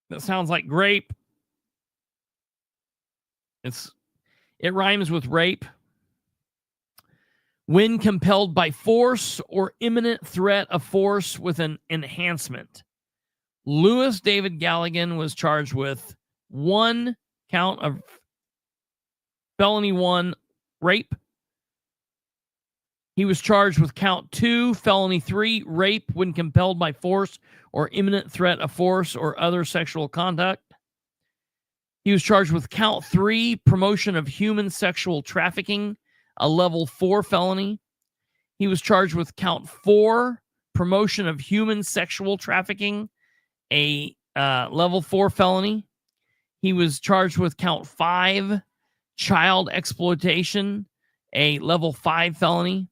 That sounds like grape. It rhymes with rape. When compelled by force or imminent threat of force with an enhancement. LOUIS David Galligan was charged with 1 count of felony 1 rape. He was charged with count 2, felony 3, rape when compelled by force or imminent threat of force or other sexual conduct. He was charged with count 3, promotion of human sexual trafficking, a level 4 felony. He was charged with count 4, promotion of human sexual trafficking, a level 4 felony. He was charged with count 5, child exploitation, a level 5 felony.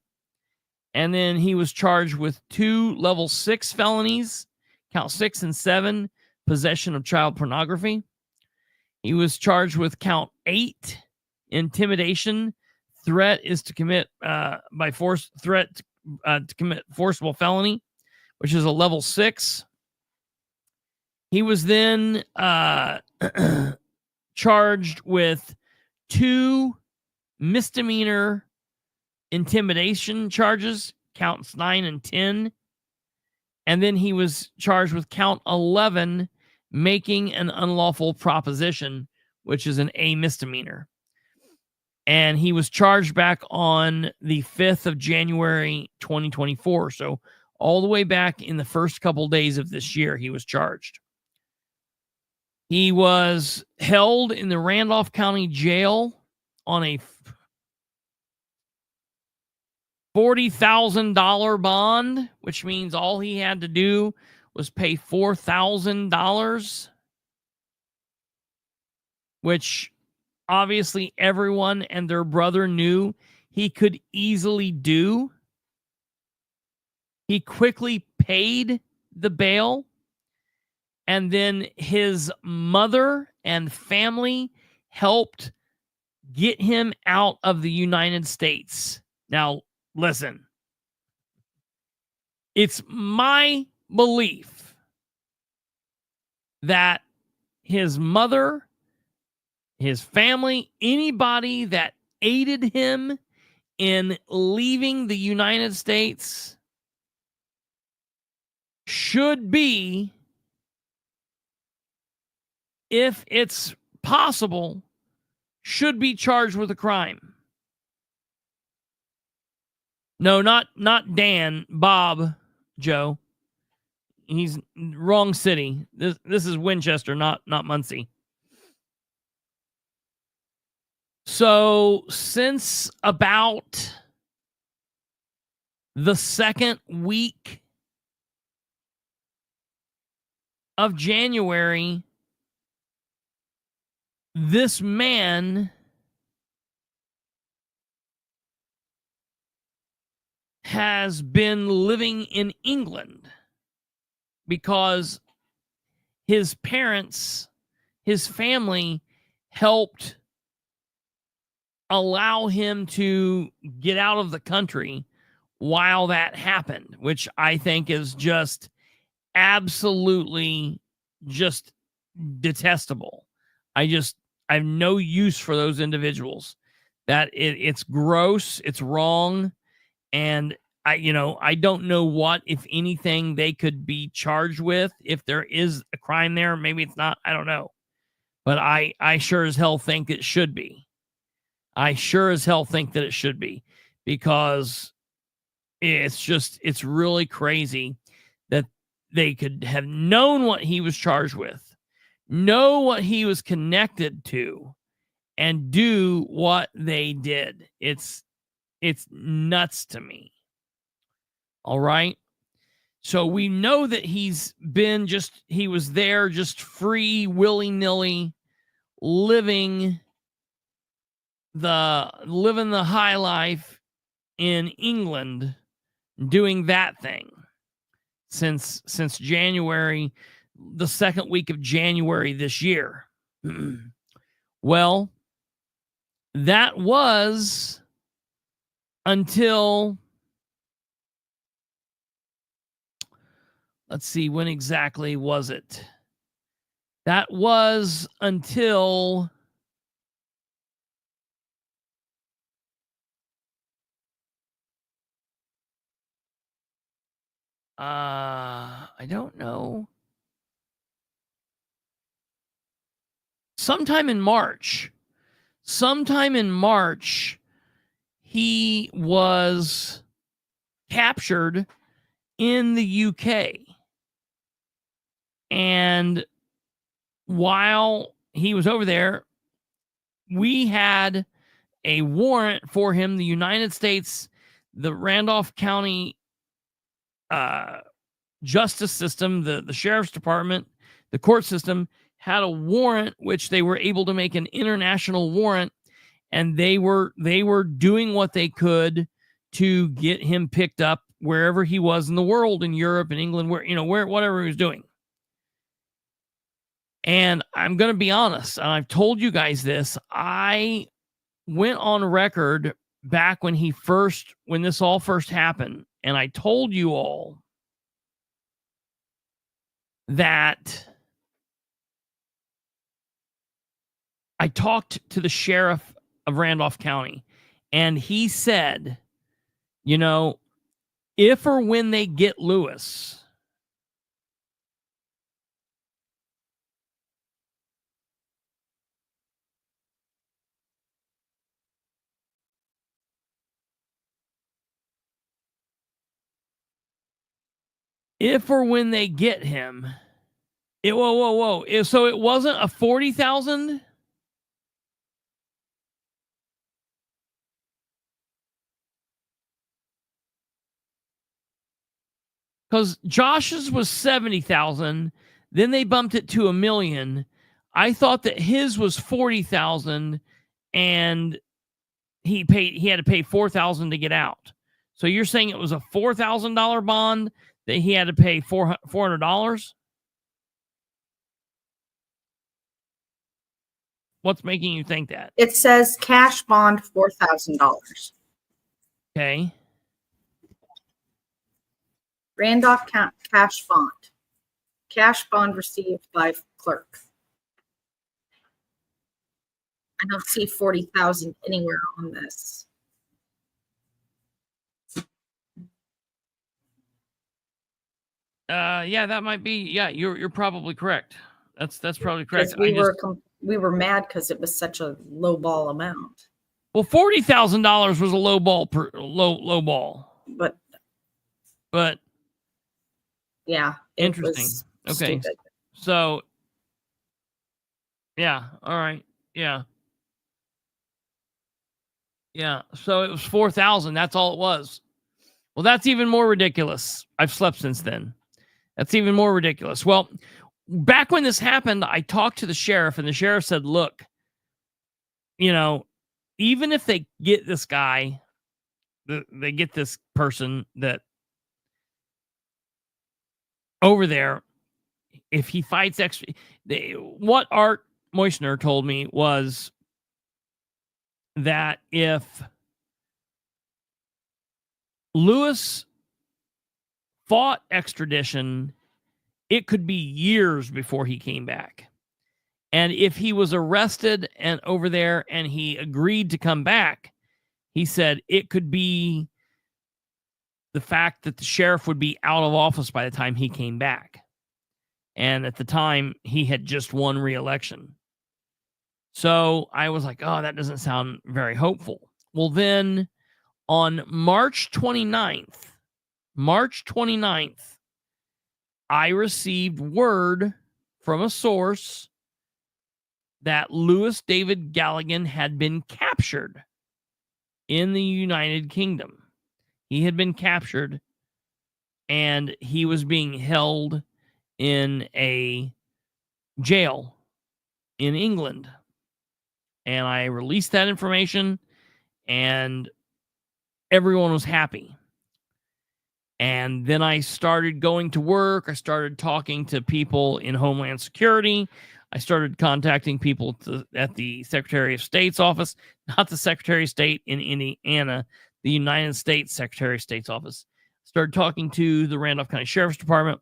And then he was charged with 2 level 6 felonies, count 6 and 7, possession of child pornography. He was charged with count 8, intimidation. Threat is to commit by force, threat to commit forcible felony, which is a level 6. He was then charged with 2 misdemeanor intimidation charges, counts 9 and 10. And then he was charged with count 11, making an unlawful proposition, which is an A misdemeanor. And he was charged back on the 5th of January, 2024. So all the way back in the first couple days of this year, he was charged. He was held in the Randolph County Jail on a $40,000 bond, which means all he had to do was pay $4,000, which obviously everyone and their brother knew he could easily do. He quickly paid the bail, and then his mother and family helped get him out of the United States. Now, listen, it's my belief that his mother, his family, anybody that aided him in leaving the United States should be, if it's possible, should be charged with a crime. No, not Dan, Bob, Joe. He's wrong city. This is Winchester, not Muncie. So since about the second week of January, this man has been living in England because his parents, his family helped allow him to get out of the country while that happened, which I think is just absolutely just detestable. I have no use for those individuals. That it's gross, it's wrong, and I don't know what, if anything, they could be charged with. If there is a crime there, maybe it's not, I don't know. But I sure as hell think it should be. I sure as hell think that it should be, because it's really crazy that they could have known what he was charged with, know what he was connected to, and do what they did. It's nuts to me. All right. So we know that he was there just free, willy-nilly, living the high life in England, doing that thing since January, the second week of January this year. Well, that was until, let's see, when exactly was it? That was until I don't know. Sometime in March, he was captured in the UK. And while he was over there, we had a warrant for him. The United States, the Randolph County justice system, the sheriff's department, the court system had a warrant, which they were able to make an international warrant, and they were doing what they could to get him picked up wherever he was in the world, in Europe and England, whatever he was doing. And I'm going to be honest, and I've told you guys this, I went on record back when this all first happened, and I told you all that I talked to the sheriff of Randolph County, and he said, if or when they get Louis, him, Whoa. So it wasn't a 40,000? Because Josh's was 70,000. Then they bumped it to $1 million. I thought that his was 40,000 and he had to pay 4,000 to get out. So you're saying it was a $4,000 bond that he had to pay $400? What's making you think that? It says cash bond $4,000. Okay. Randolph cash bond. Cash bond received by clerk. I don't see 40,000 anywhere on this. Yeah, that might be. Yeah, you're probably correct. That's probably correct. We were mad because it was such a low ball amount. Well, $40,000 was a low ball. But yeah, interesting. Okay, stupid. So yeah, all right, yeah. So it was 4,000. That's all it was. Well, that's even more ridiculous. I've slept since then. That's even more ridiculous. Well, back when this happened, I talked to the sheriff, and the sheriff said, "Look, even if they get this guy, they get this person that over there, if he fights extra, what Art Moisner told me was that if Louis fought extradition, it could be years before he came back. And if he was arrested and over there and he agreed to come back, he said it could be the fact that the sheriff would be out of office by the time he came back. And at the time, he had just won re-election. So I was like, oh, that doesn't sound very hopeful. Well, then on March 29th, I received word from a source that LOUIS David Galligan had been captured in the United Kingdom. He had been captured and he was being held in a jail in England. And I released that information and everyone was happy. And then I started going to work. I started talking to people in Homeland Security. I started contacting people at the Secretary of State's office, not the Secretary of State in Indiana, the United States Secretary of State's office. Started talking to the Randolph County Sheriff's Department.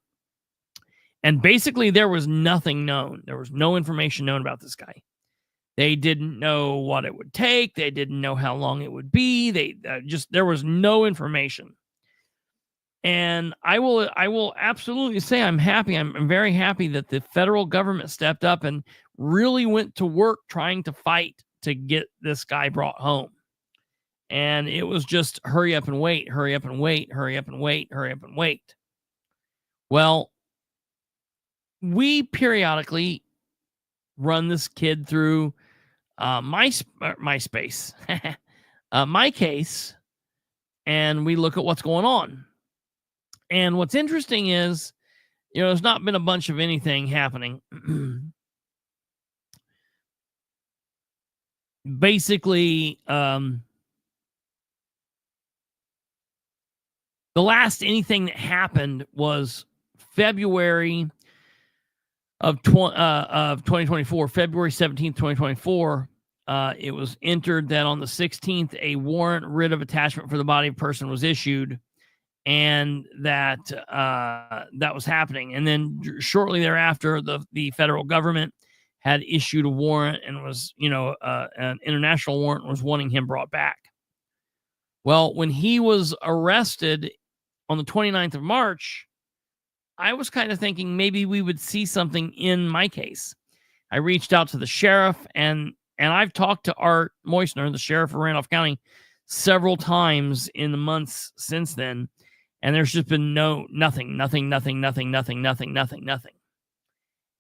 And basically there was nothing known. There was no information known about this guy. They didn't know what it would take. They didn't know how long it would be. There was no information. And I will absolutely say I'm happy. I'm very happy that the federal government stepped up and really went to work trying to fight to get this guy brought home. And it was just hurry up and wait, hurry up and wait, hurry up and wait, hurry up and wait. Well, we periodically run this kid through MySpace, my case, and we look at what's going on. And what's interesting is, there's not been a bunch of anything happening. Basically, the last anything that happened was February of 2024, February 17th, 2024. It was entered that on the 16th, a warrant writ of attachment for the body of person was issued, and that was happening. And then shortly thereafter, the federal government had issued a warrant and was, an international warrant was wanting him brought back. Well, when he was arrested on the 29th of March, I was kind of thinking maybe we would see something in my case. I reached out to the sheriff, and I've talked to Art Moisner, the sheriff of Randolph County, several times in the months since then. And there's just been nothing.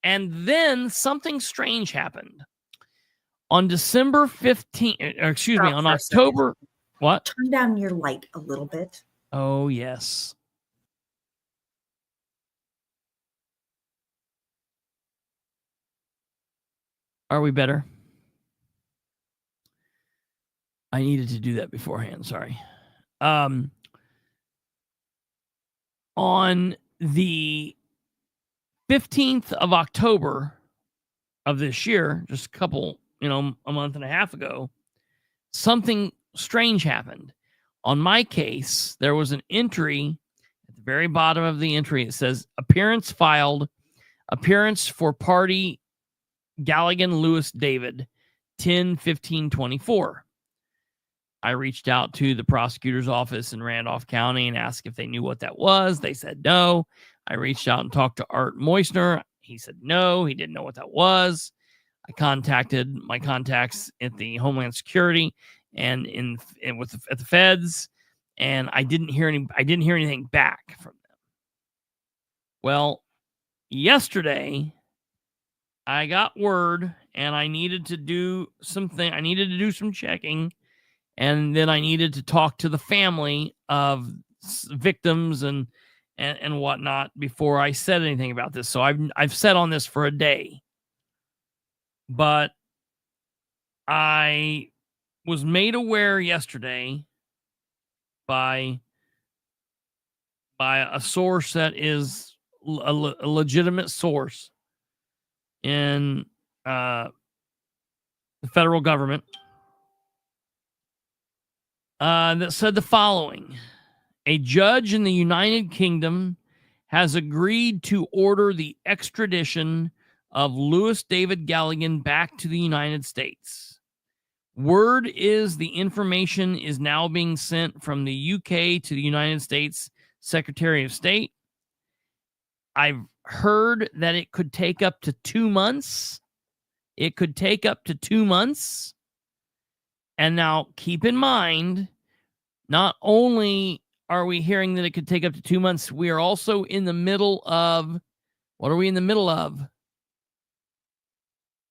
And then something strange happened. On December 15th, or excuse me, on October, what? Turn down your light a little bit. Oh, yes. Are we better? I needed to do that beforehand. Sorry. On the 15th of October of this year, just a couple, a month and a half ago, something strange happened. On my case, there was an entry at the very bottom of the entry. It says, appearance filed, appearance for party Galligan LOUIS DAVID, 10/15/24. I reached out to the prosecutor's office in Randolph County and asked if they knew what that was. They said no. I reached out and talked to Art Moisner. He said no, he didn't know what that was. I contacted my contacts at the Homeland Security and at the feds, and I didn't hear anything back from them. Well, yesterday I got word, and I needed to do something. I needed to do some checking, and then I needed to talk to the family of victims and whatnot before I said anything about this. So I've sat on this for a day, but I was made aware yesterday by a source that is a legitimate source in the federal government that said the following. A judge in the United Kingdom has agreed to order the extradition of LOUIS DAVID GALLIGAN back to the United States. Word is the information is now being sent from the UK to the United States Secretary of State. I've heard that it could take up to 2 months. It could take up to 2 months. And now keep in mind, not only are we hearing that it could take up to 2 months, we are also in the middle of, what are we in the middle of?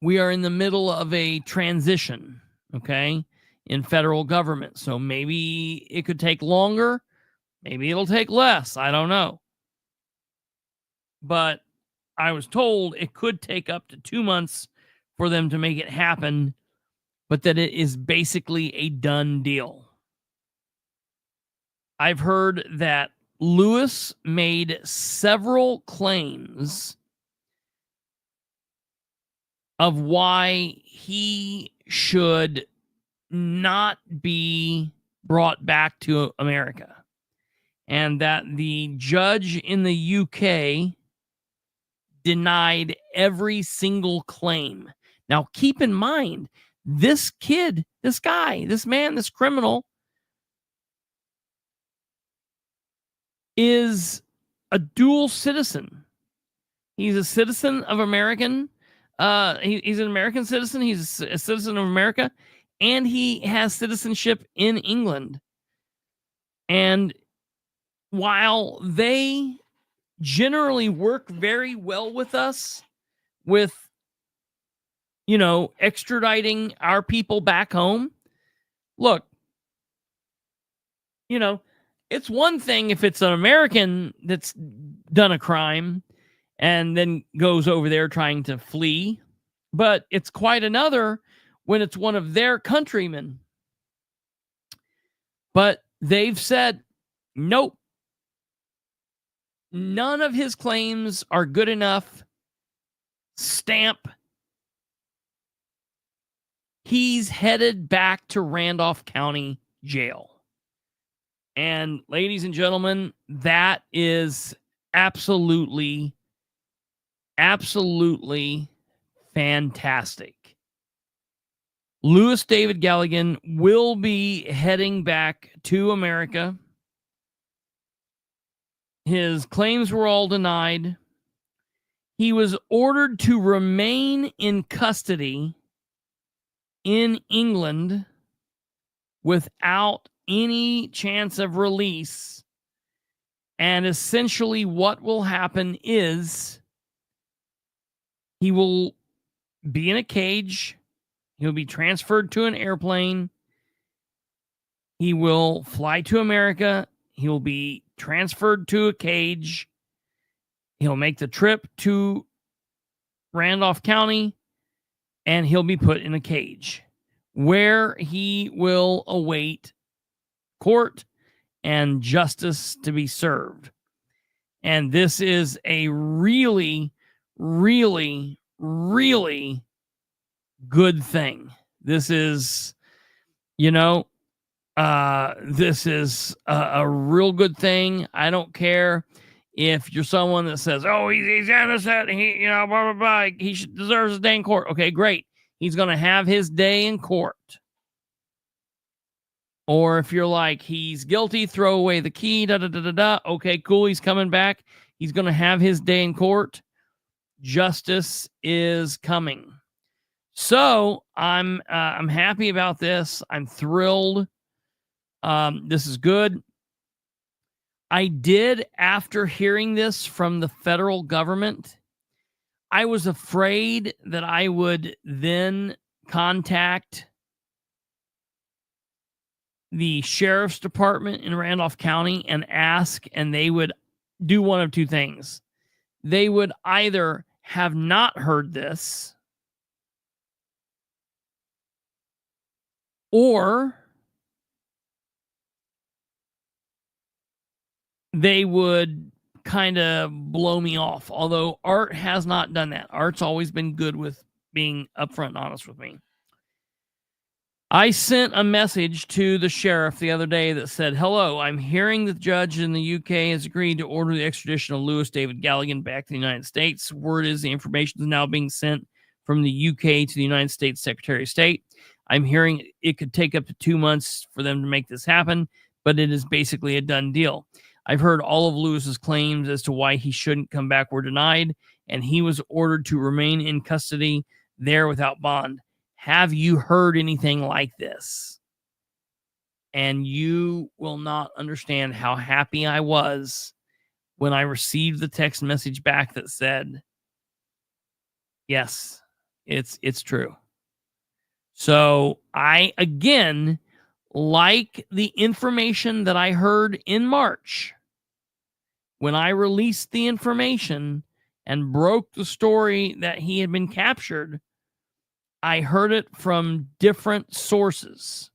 We are in the middle of a transition, okay, in federal government. So maybe it could take longer. Maybe it'll take less. I don't know. But I was told it could take up to 2 months for them to make it happen, but that it is basically a done deal. I've heard that LOUIS made several claims of why he should not be brought back to America, and that the judge in the UK denied every single claim. Now, keep in mind, this kid, this guy, this man, this criminal is a dual citizen. He's a citizen of American. He's an American citizen. He's a citizen of America, and he has citizenship in England. And while they generally work very well with us, with extraditing our people back home, look, it's one thing if it's an American that's done a crime and then goes over there trying to flee, but it's quite another when it's one of their countrymen. But they've said, nope, none of his claims are good enough. Stamp. He's headed back to Randolph County Jail. And ladies and gentlemen, that is absolutely fantastic. LOUIS DAVID GALLIGAN will be heading back to America. His claims were all denied. He was ordered to remain in custody in England without any chance of release. And essentially what will happen is He will be in a cage. He'll be transferred to an airplane. He will fly to America. He will be transferred to a cage. He'll make the trip to Randolph County, and he'll be put in a cage where he will await court and justice to be served. And this is a really, really, really good thing. This is, this is a real good thing. I don't care if you're someone that says, "Oh, he's innocent. He, blah blah blah. He deserves his day in court." Okay, great. He's going to have his day in court. Or if you're like, he's guilty, throw away the key. Da da da da da. Okay, cool. He's coming back. He's going to have his day in court. Justice is coming. So I'm happy about this. I'm thrilled. This is good. I did, after hearing this from the federal government, I was afraid that I would then contact the sheriff's department in Randolph County and ask, and they would do one of two things. They would either have not heard this, or they would kind of blow me off. Although Art has not done that. Art's always been good with being upfront and honest with me. I sent a message to the sheriff the other day that said, "Hello, I'm hearing that the judge in the UK has agreed to order the extradition of LOUIS David Galligan back to the United States. Word is the information is now being sent from the UK to the United States Secretary of State. I'm hearing it could take up to 2 months for them to make this happen, but it is basically a done deal. I've heard all of Lewis's claims as to why he shouldn't come back were denied, and he was ordered to remain in custody there without bond. Have you heard anything like this?" And you will not understand how happy I was when I received the text message back that said, "Yes, it's true." So I, again, like the information that I heard in March, when I released the information and broke the story that he had been captured, I heard it from different sources.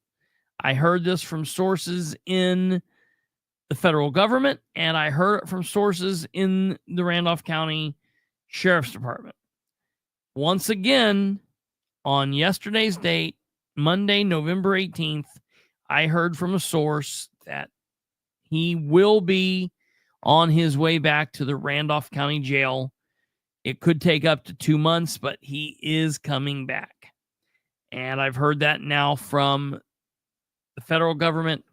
I heard this from sources in the federal government, and I heard it from sources in the Randolph County Sheriff's Department. Once again, on yesterday's date, Monday, November 18th, I heard from a source that he will be on his way back to the Randolph County Jail. It could take up to 2 months, but he is coming back. And I've heard that now from the federal government,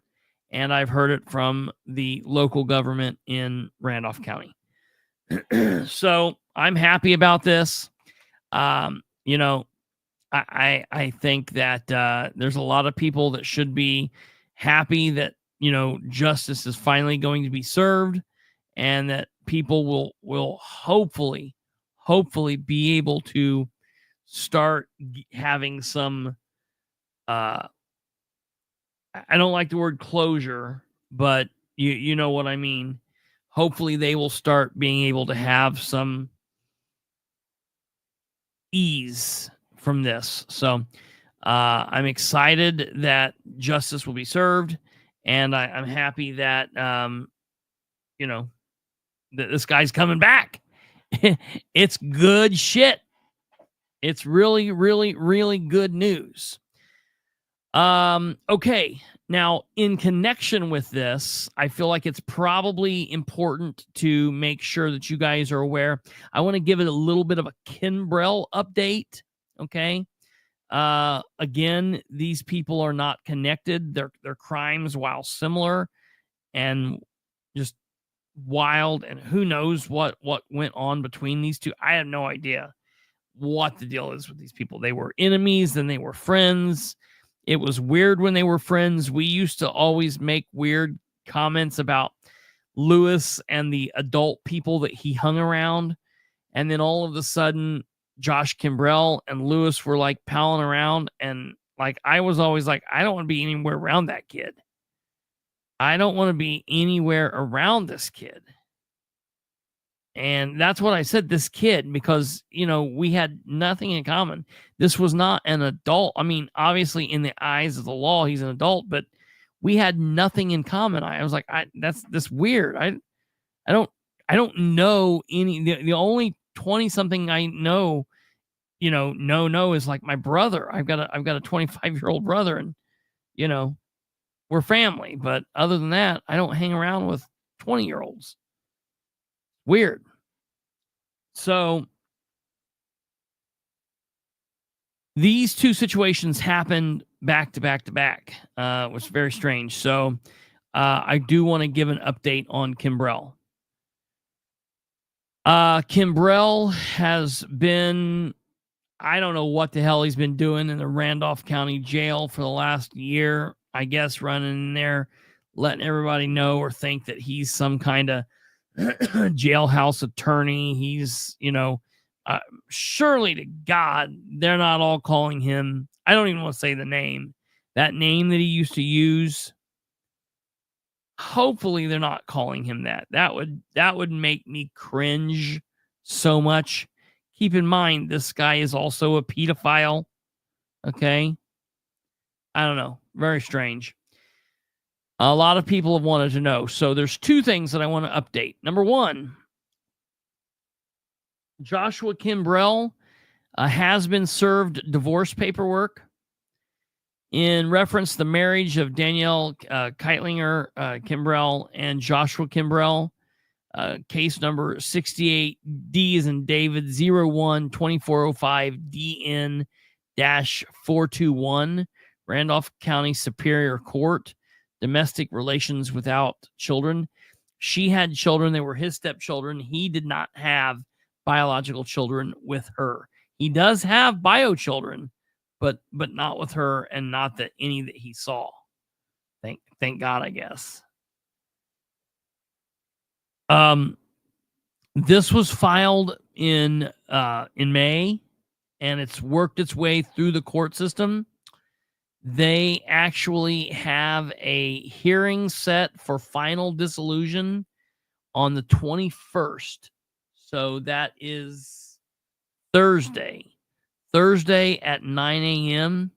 and I've heard it from the local government in Randolph County. So I'm happy about this. I think that there's a lot of people that should be happy that, justice is finally going to be served, and that people will hopefully be able to start having some, I don't like the word closure, but you know what I mean. Hopefully they will start being able to have some ease from this. So I'm excited that justice will be served, and I'm happy that, that this guy's coming back. It's good shit. It's really, really, really good news. Okay. Now, in connection with this, I feel like it's probably important to make sure that you guys are aware. I want to give it a little bit of a Kimbrell update. Okay. Again, these people are not connected. Their crimes, while similar and just wild, and who knows what went on between these two. I have no idea what the deal is with these people. They were enemies, then they were friends. It was weird when they were friends. We used to always make weird comments about LOUIS and the adult people that he hung around. And then all of a sudden, Josh Kimbrell and Louis were like palling around, and like I was always like, I don't want to be anywhere around that kid. I don't want to be anywhere around this kid. And that's what I said, this kid, because, we had nothing in common. This was not an adult. I mean, obviously in the eyes of the law, he's an adult, but we had nothing in common. I was like, that's weird. I don't know any, the only 20 something I know, is like my brother. I've got a 25-year-old brother, and, we're family. But other than that, I don't hang around with 20-year-olds. Weird. So these two situations happened back to back to back, which was very strange. So I do want to give an update on Kimbrell. Kimbrell has been, I don't know what the hell he's been doing in the Randolph County Jail for the last year, I guess, running in there, letting everybody know or think that he's some kind of jailhouse attorney. He's, surely to God, they're not all calling him, I don't even want to say the name, that name that he used to use. Hopefully they're not calling him that. That would make me cringe so much. Keep in mind, this guy is also a pedophile. Okay. I don't know. Very strange. A lot of people have wanted to know. So there's two things that I want to update. Number one, Joshua Kimbrell has been served divorce paperwork in reference to the marriage of Danielle Keitlinger Kimbrell and Joshua Kimbrell. Case number 68D as in David 01-2405 DN-421, Randolph County Superior Court. Domestic relations without children. She had children. They were his stepchildren. He did not have biological children with her. He does have bio children, but not with her, and not that any that he saw. Thank God, I guess. This was filed in May, and it's worked its way through the court system. They actually have a hearing set for final dissolution on the 21st. So that is Thursday. Thursday at 9 a.m.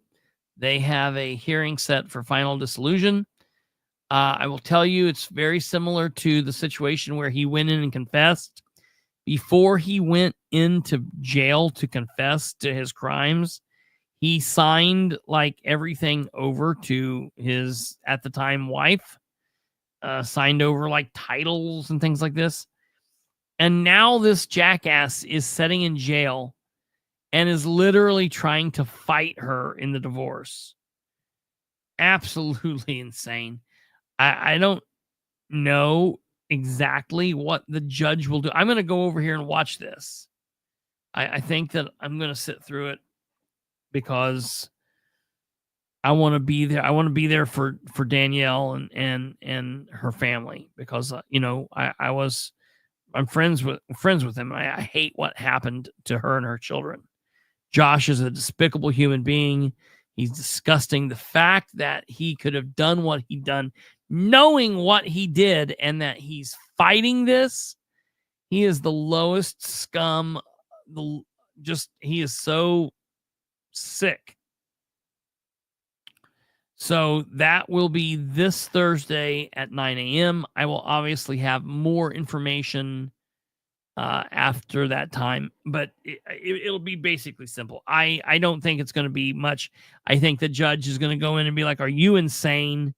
They have a hearing set for final dissolution. I will tell you, it's very similar to the situation where he went in and confessed. Before he went into jail to confess to his crimes, he signed like everything over to his, at the time, wife, signed over like titles and things like this. And now this jackass is sitting in jail and is literally trying to fight her in the divorce. Absolutely insane. I don't know exactly what the judge will do. I'm going to go over here and watch this. I think that I'm going to sit through it, because I want to be there. I want to be there for Danielle and her family, because I'm friends with them. I hate what happened to her and her children. Josh is a despicable human being. He's disgusting. The fact that he could have done what he done, knowing what he did, and that he's fighting this, he is the lowest scum. He is so sick. So that will be this Thursday at 9 a.m. I will obviously have more information after that time, but it'll be basically simple. I don't think it's going to be much. I think the judge is going to go in and be like, "Are you insane?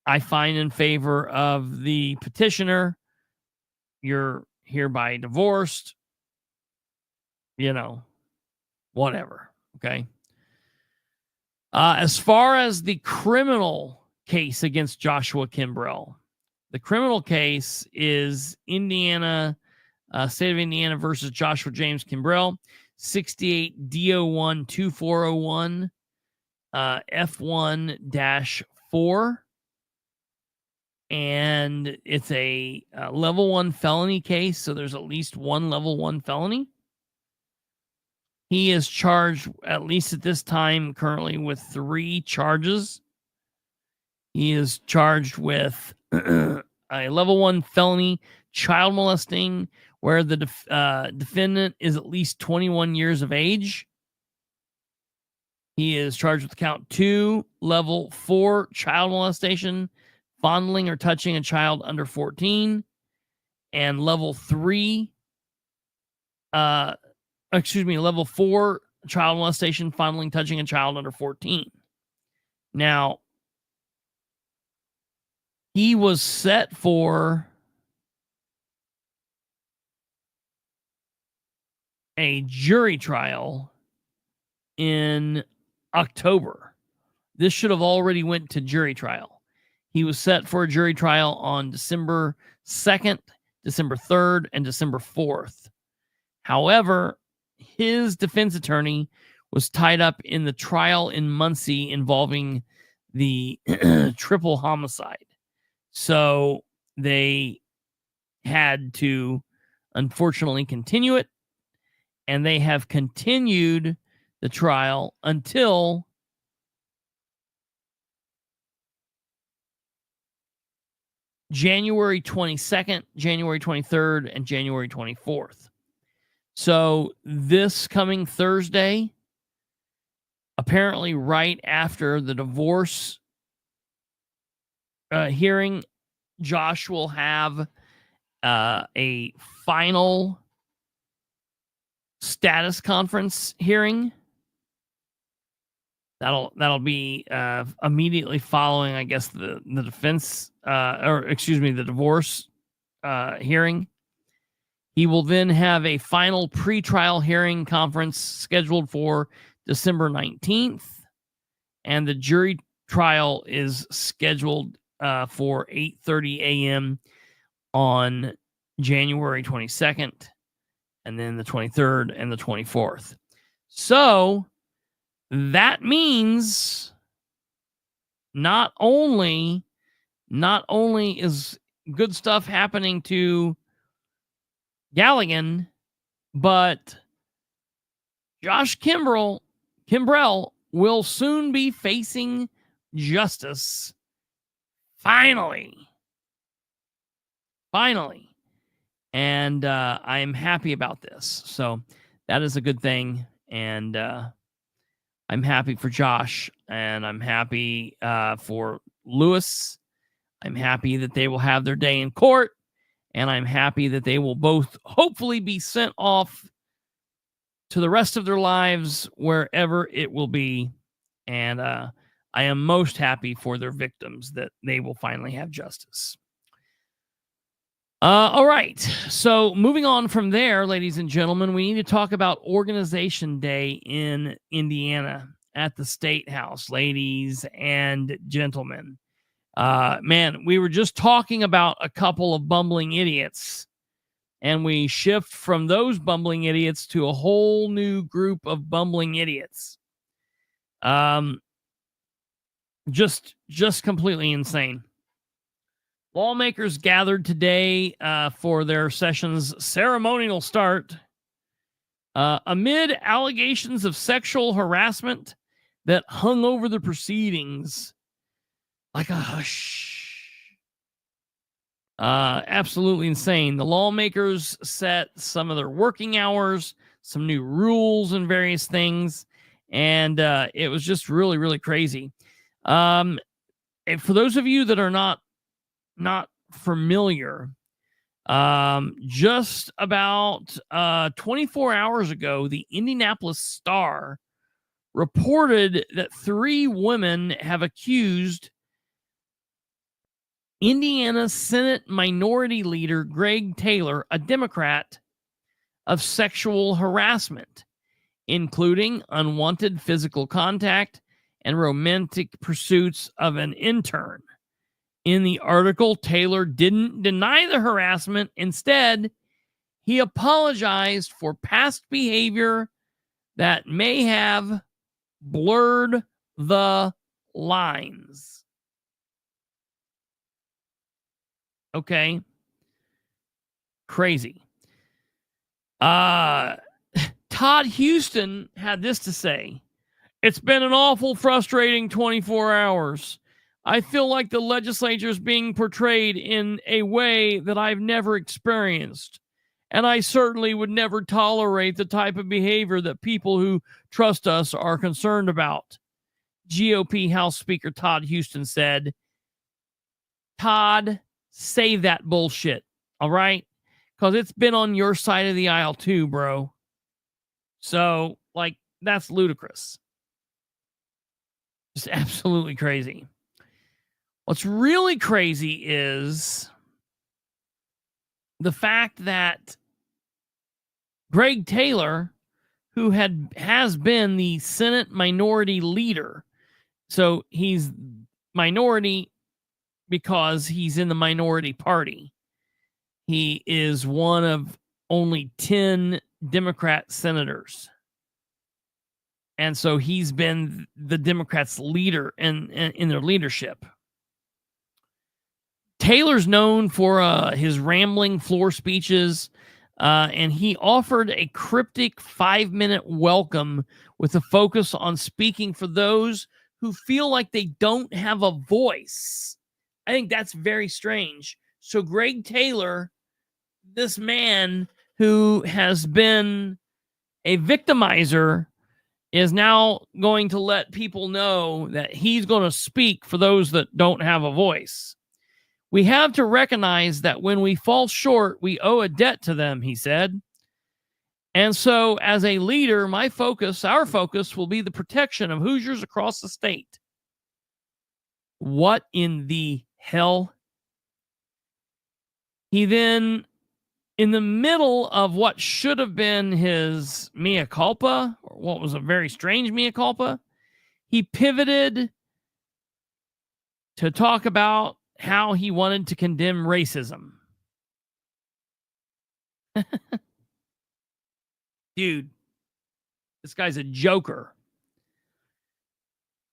I find in favor of the petitioner. You're hereby divorced." Whatever. Okay. As far as the criminal case against Joshua Kimbrell, the criminal case is Indiana, State of Indiana versus Joshua James Kimbrell, 68 D01-2401 F1-4. And it's a level 1 felony case. So there's at least one level 1 felony. He is charged, at least at this time, currently with 3 charges. He is charged with a level 1 felony child molesting, where the defendant is at least 21 years of age. He is charged with count 2, level 4 child molestation, fondling or touching a child under 14, and level 3, level 4 child molestation, fondling, touching a child under 14. Now, he was set for a jury trial in October. This should have already went to jury trial. He was set for a jury trial on December 2nd, December 3rd, and December 4th. However, his defense attorney was tied up in the trial in Muncie involving the triple homicide. So they had to, unfortunately, continue it. And they have continued the trial until January 22nd, January 23rd, and January 24th. So this coming Thursday, apparently right after the divorce hearing, Josh will have a final status conference hearing. That'll be immediately following, I guess, the defense the divorce hearing. He will then have a final pretrial hearing conference scheduled for December 19th, and the jury trial is scheduled for 8:30 a.m. on January 22nd, and then the 23rd and the 24th. So that means not only is good stuff happening to Galligan, but Josh Kimbrell will soon be facing justice. Finally. And I am happy about this. So that is a good thing. And I'm happy for Josh, and I'm happy for Louis. I'm happy that they will have their day in court, and I'm happy that they will both hopefully be sent off to the rest of their lives, wherever it will be. And I am most happy for their victims that they will finally have justice. All right. So moving on from there, ladies and gentlemen, we need to talk about Organization Day in Indiana at the State House, ladies and gentlemen. Man, we were just talking about a couple of bumbling idiots, and we shift from those bumbling idiots to a whole new group of bumbling idiots. Just completely insane. Lawmakers gathered today for their session's ceremonial start amid allegations of sexual harassment that hung over the proceedings like a hush. Absolutely insane. The lawmakers set some of their working hours, some new rules and various things, and it was just really, really crazy. And for those of you that are not familiar, just about 24 hours ago, the Indianapolis Star reported that 3 women have accused Indiana Senate Minority Leader Greg Taylor, a Democrat, of sexual harassment, including unwanted physical contact and romantic pursuits of an intern. In the article, Taylor didn't deny the harassment. Instead, he apologized for past behavior that may have blurred the lines. Okay. Crazy. Taylor Todd Houston had this to say. It's been an awful, frustrating 24 hours. I feel like the legislature is being portrayed in a way that I've never experienced. And I certainly would never tolerate the type of behavior that people who trust us are concerned about. GOP House Speaker Todd Houston said, Todd, save that bullshit, all right? Because it's been on your side of the aisle too, bro. So, like, that's ludicrous. Just absolutely crazy. What's really crazy is the fact that Greg Taylor, who has been the Senate Minority Leader, so he's minority because he's in the minority party. He is one of only 10 Democrat senators. And so he's been the Democrats' leader in their leadership. Taylor's known for his rambling floor speeches, and he offered a cryptic 5-minute welcome with a focus on speaking for those who feel like they don't have a voice. I think that's very strange. So Greg Taylor, this man who has been a victimizer, is now going to let people know that he's going to speak for those that don't have a voice. We have to recognize that when we fall short, we owe a debt to them, he said. And so as a leader, our focus will be the protection of Hoosiers across the state. What in the hell? He then, in the middle of what should have been his mea culpa, or what was a very strange mea culpa, he pivoted to talk about how he wanted to condemn racism. Dude, this guy's a joker.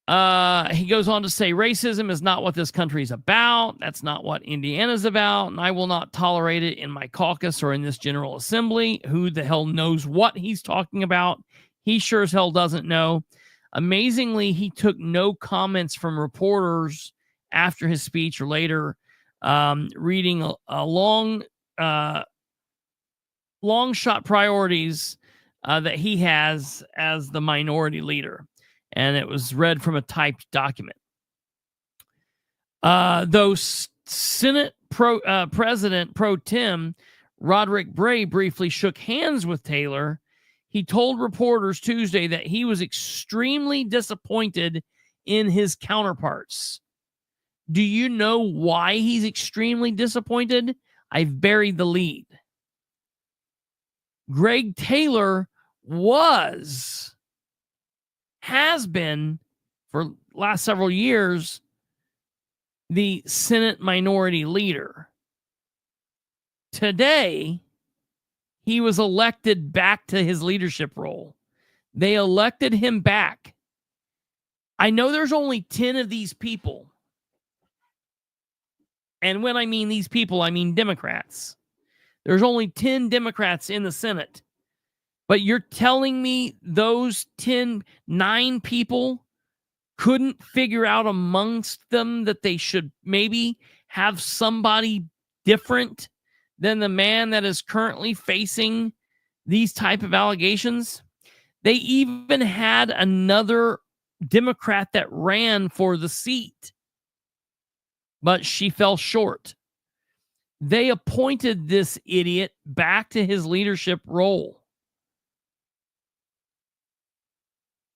He goes on to say, racism is not what this country is about. That's not what Indiana's about. And I will not tolerate it in my caucus or in this General Assembly. Who the hell knows what he's talking about? He sure as hell doesn't know. Amazingly, he took no comments from reporters after his speech or later, reading a long shot priorities that he has as the minority leader. And it was read from a typed document. Though Senate President Pro Tem Roderick Bray briefly shook hands with Taylor, he told reporters Tuesday that he was extremely disappointed in his counterparts. Do you know why he's extremely disappointed? I've buried the lead. Greg Taylor has been for last several years the Senate Minority Leader. Today, he was elected back to his leadership role. They elected him back. I know there's only 10 of these people. And when I mean these people, I mean Democrats. There's only 10 Democrats in the Senate. But you're telling me those 9 people couldn't figure out amongst them that they should maybe have somebody different than the man that is currently facing these type of allegations? They even had another Democrat that ran for the seat, but she fell short. They appointed this idiot back to his leadership role.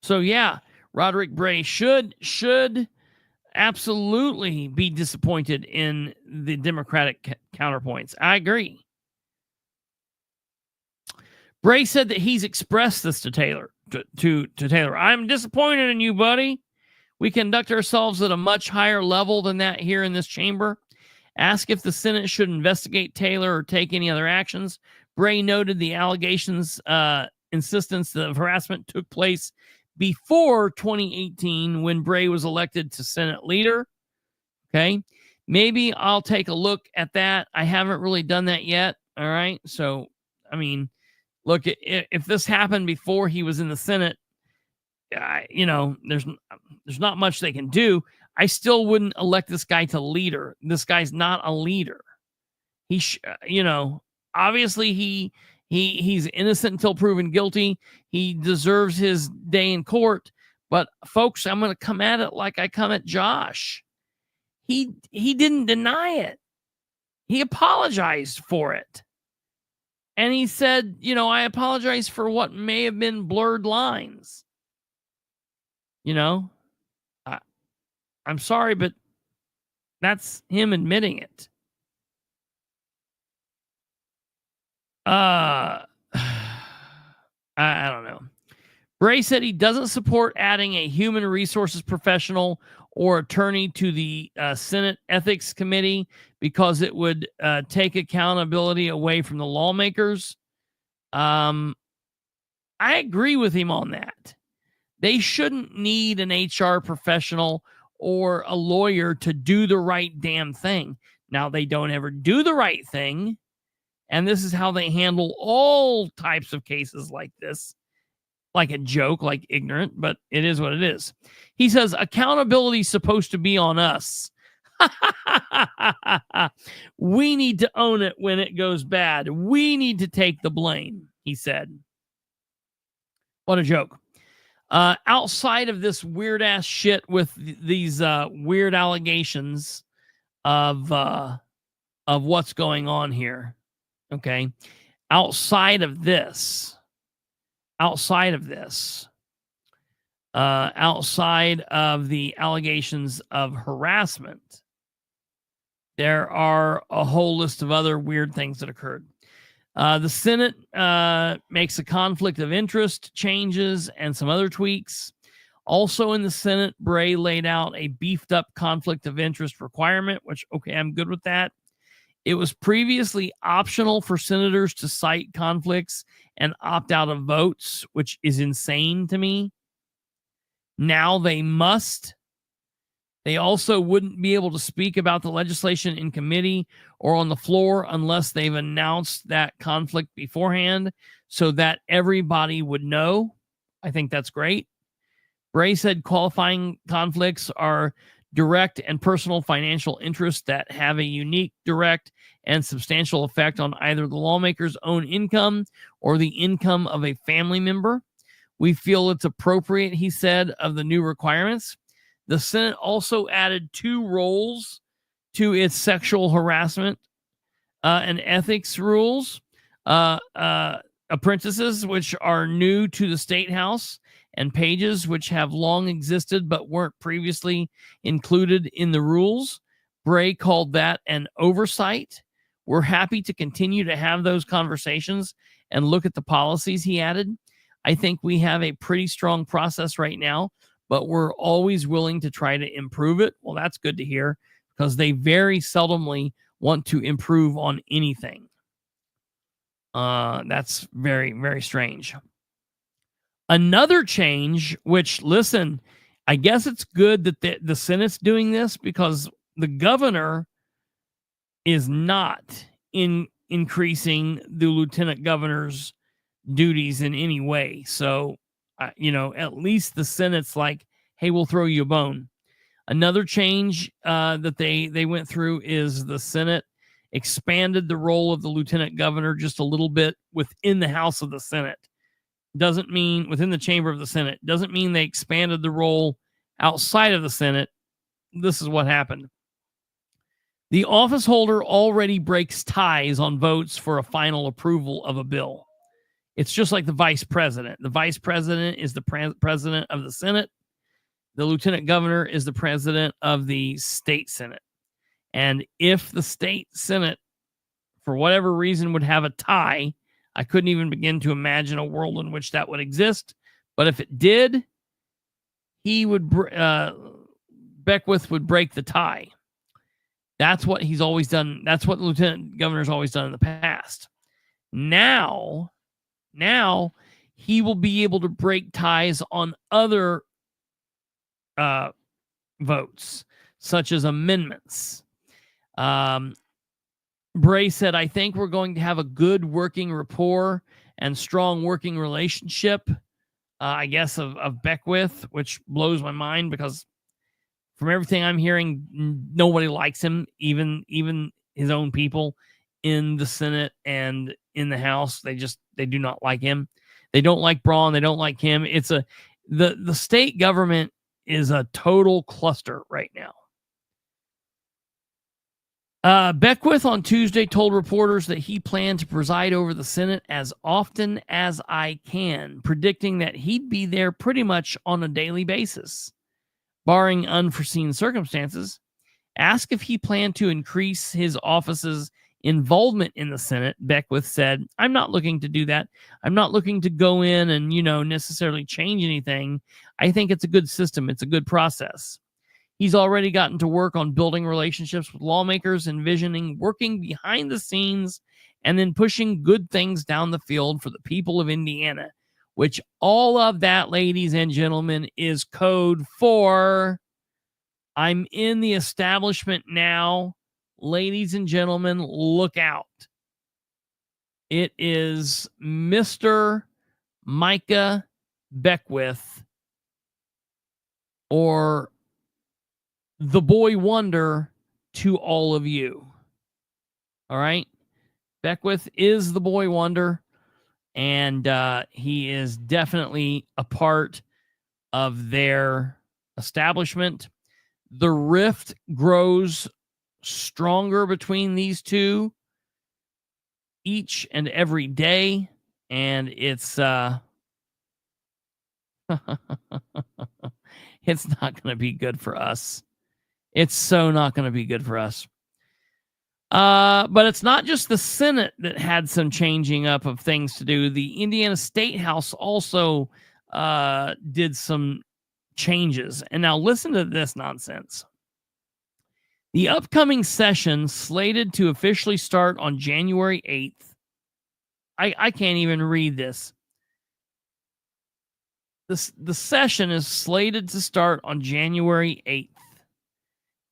So yeah, Roderick Bray should absolutely be disappointed in the Democratic counterpoints. I agree. Bray said that he's expressed this to Taylor. To Taylor, I'm disappointed in you, buddy. We conduct ourselves at a much higher level than that here in this chamber. Ask if the Senate should investigate Taylor or take any other actions. Bray noted the allegations, insistence that harassment took place before 2018 when Bray was elected to Senate leader. Okay. Maybe I'll take a look at that. I haven't really done that yet. All right. So, I mean, look, if this happened before he was in the Senate, there's not much they can do. I still wouldn't elect this guy to leader. This guy's not a leader. Obviously he's innocent until proven guilty. He deserves his day in court. But folks, I'm going to come at it like I come at Josh. He didn't deny it. He apologized for it. And he said, I apologize for what may have been blurred lines. I'm sorry, but that's him admitting it. I don't know. Bray said he doesn't support adding a human resources professional or attorney to the Senate Ethics Committee because it would take accountability away from the lawmakers. I agree with him on that. They shouldn't need an HR professional or a lawyer to do the right damn thing. Now, they don't ever do the right thing, and this is how they handle all types of cases like this. Like a joke, like ignorant, but it is what it is. He says, accountability is supposed to be on us. We need to own it when it goes bad. We need to take the blame, he said. What a joke. Outside of this weird ass shit with these weird allegations of what's going on here. Okay. Outside of the allegations of harassment, there are a whole list of other weird things that occurred. The Senate makes a conflict of interest changes and some other tweaks. Also in the Senate, Bray laid out a beefed up conflict of interest requirement, which, okay, I'm good with that. It was previously optional for senators to cite conflicts and opt out of votes, which is insane to me. Now they must. They also wouldn't be able to speak about the legislation in committee or on the floor unless they've announced that conflict beforehand so that everybody would know. I think that's great. Bray said qualifying conflicts are direct and personal financial interests that have a unique, direct, and substantial effect on either the lawmaker's own income or the income of a family member. We feel it's appropriate, he said, of the new requirements. The Senate also added 2 roles to its sexual harassment and ethics rules. Apprentices, which are new to the State House, and pages, which have long existed but weren't previously included in the rules. Bray called that an oversight. We're happy to continue to have those conversations and look at the policies, he added. I think we have a pretty strong process right now, but we're always willing to try to improve it. Well, that's good to hear because they very seldomly want to improve on anything. That's very, very strange. Another change, which, listen, I guess it's good that the Senate's doing this because the governor is not increasing the lieutenant governor's duties in any way. So, at least the Senate's like, hey, we'll throw you a bone. Another change that they went through is the Senate expanded the role of the lieutenant governor just a little bit within the House of the Senate. Doesn't mean within the chamber of the Senate. Doesn't mean they expanded the role outside of the Senate. This is what happened. The office holder already breaks ties on votes for a final approval of a bill. It's just like the vice president. The vice president is the president of the Senate. The lieutenant governor is the president of the state Senate. And if the state Senate, for whatever reason, would have a tie, I couldn't even begin to imagine a world in which that would exist. But if it did, he would, Beckwith would break the tie. That's what he's always done. That's what the lieutenant governor's always done in the past. Now he will be able to break ties on other votes, such as amendments. Bray said, I think we're going to have a good working rapport and strong working relationship, I guess, of Beckwith, which blows my mind because from everything I'm hearing, nobody likes him, even his own people in the Senate and in the House. They do not like him. They don't like Braun. They don't like him. It's the state government is a total cluster right now. Beckwith on Tuesday told reporters that he planned to preside over the Senate as often as I can, predicting that he'd be there pretty much on a daily basis, barring unforeseen circumstances. Asked if he planned to increase his office's involvement in the Senate, Beckwith said, "I'm not looking to do that. I'm not looking to go in and, necessarily change anything. I think it's a good system. It's a good process." He's already gotten to work on building relationships with lawmakers, envisioning working behind the scenes and then pushing good things down the field for the people of Indiana, which all of that, ladies and gentlemen, is code for I'm in the establishment now. Ladies and gentlemen, look out. It is Mr. Micah Beckwith, or the boy wonder to all of you. All right? Beckwith is the boy wonder, and he is definitely a part of their establishment. The rift grows stronger between these two each and every day, and it's it's not going to be good for us. It's so not going to be good for us. But it's not just the Senate that had some changing up of things to do. The Indiana State House also did some changes. And now listen to this nonsense. The upcoming session, slated to officially start on January 8th. I can't even read this. The session is slated to start on January 8th.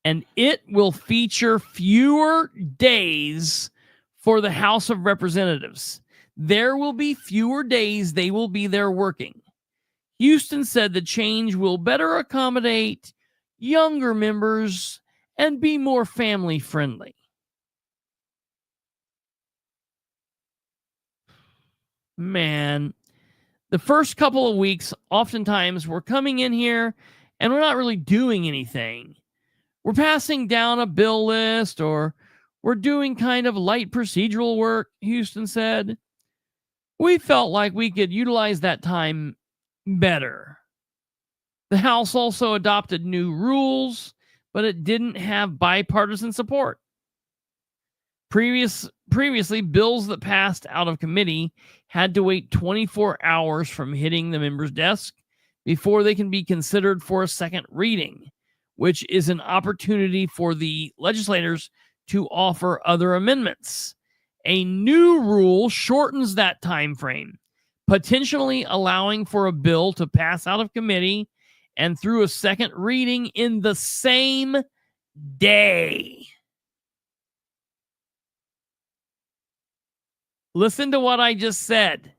And it will feature fewer days for the House of Representatives. There will be fewer days they will be there working. Houston said the change will better accommodate younger members and be more family friendly. Man, the first couple of weeks, oftentimes we're coming in here and we're not really doing anything. We're passing down a bill list, or we're doing kind of light procedural work, Houston said. We felt like we could utilize that time better. The House also adopted new rules, but it didn't have bipartisan support. Previously, bills that passed out of committee had to wait 24 hours from hitting the member's desk before they can be considered for a second reading, which is an opportunity for the legislators to offer other amendments. A new rule shortens that time frame, potentially allowing for a bill to pass out of committee and through a second reading in the same day. Listen to what I just said.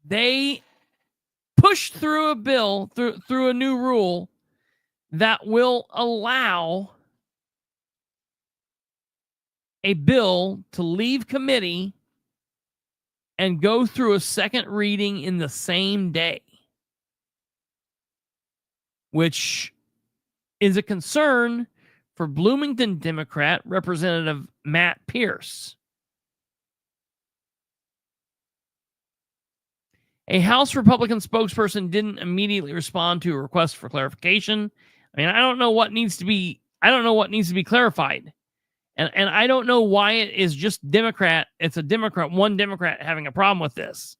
They pushed through a bill, through a new rule that will allow a bill to leave committee and go through a second reading in the same day, which is a concern for Bloomington Democrat Representative Matt Pierce. A House Republican spokesperson didn't immediately respond to a request for clarification. I mean, I don't know what needs to be clarified. And I don't know why it is just Democrat. It's a Democrat, one Democrat having a problem with this.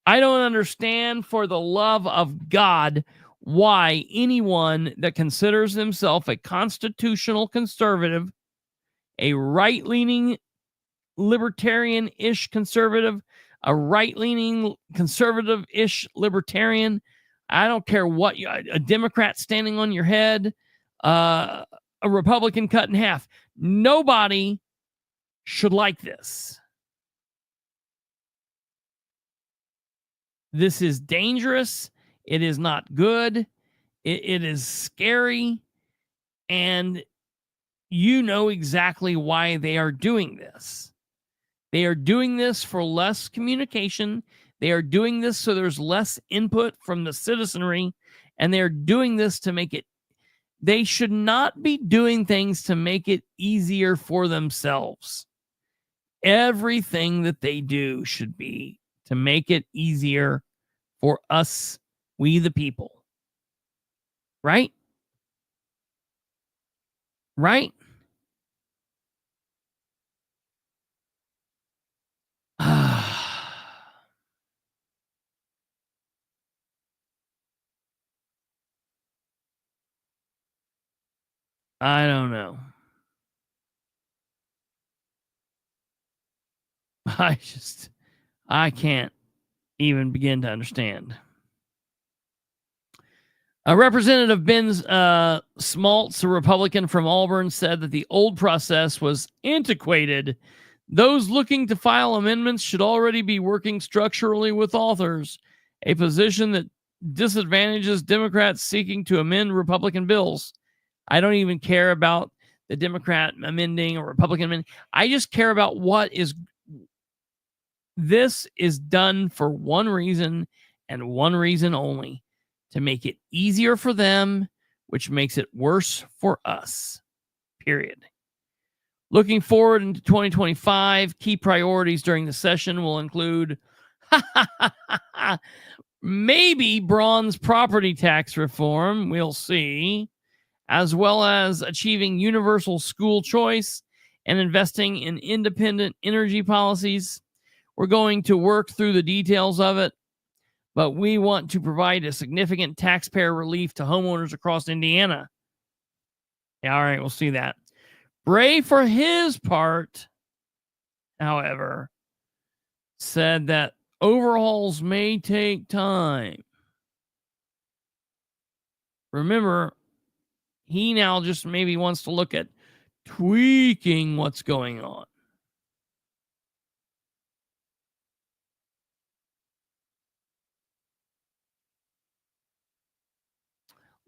I don't understand, for the love of God, why anyone that considers himself a constitutional conservative, a right-leaning libertarian-ish conservative, a right-leaning conservative-ish libertarian, I don't care what, a Democrat standing on your head, a Republican cut in half. Nobody should like this. This is dangerous. It is not good. It is scary. And you know exactly why they are doing this. They are doing this for less communication. They are doing this so there's less input from the citizenry. And they're doing this to make it. They should not be doing things to make it easier for themselves. Everything that they do should be to make it easier for us, we the people. Right? Right? I don't know. I can't even begin to understand. Representative Ben Smaltz, a Republican from Auburn, said that the old process was antiquated. Those looking to file amendments should already be working structurally with authors, a position that disadvantages Democrats seeking to amend Republican bills. I don't even care about the Democrat amending or Republican amending. I just care about what is. This is done for one reason and one reason only, to make it easier for them, which makes it worse for us. Period. Looking forward into 2025, key priorities during the session will include maybe Braun's property tax reform. We'll see. As well as achieving universal school choice and investing in independent energy policies. We're going to work through the details of it, but we want to provide a significant taxpayer relief to homeowners across Indiana. Yeah, all right, we'll see that. Bray, for his part, however, said that overhauls may take time. Remember, he now just maybe wants to look at tweaking what's going on.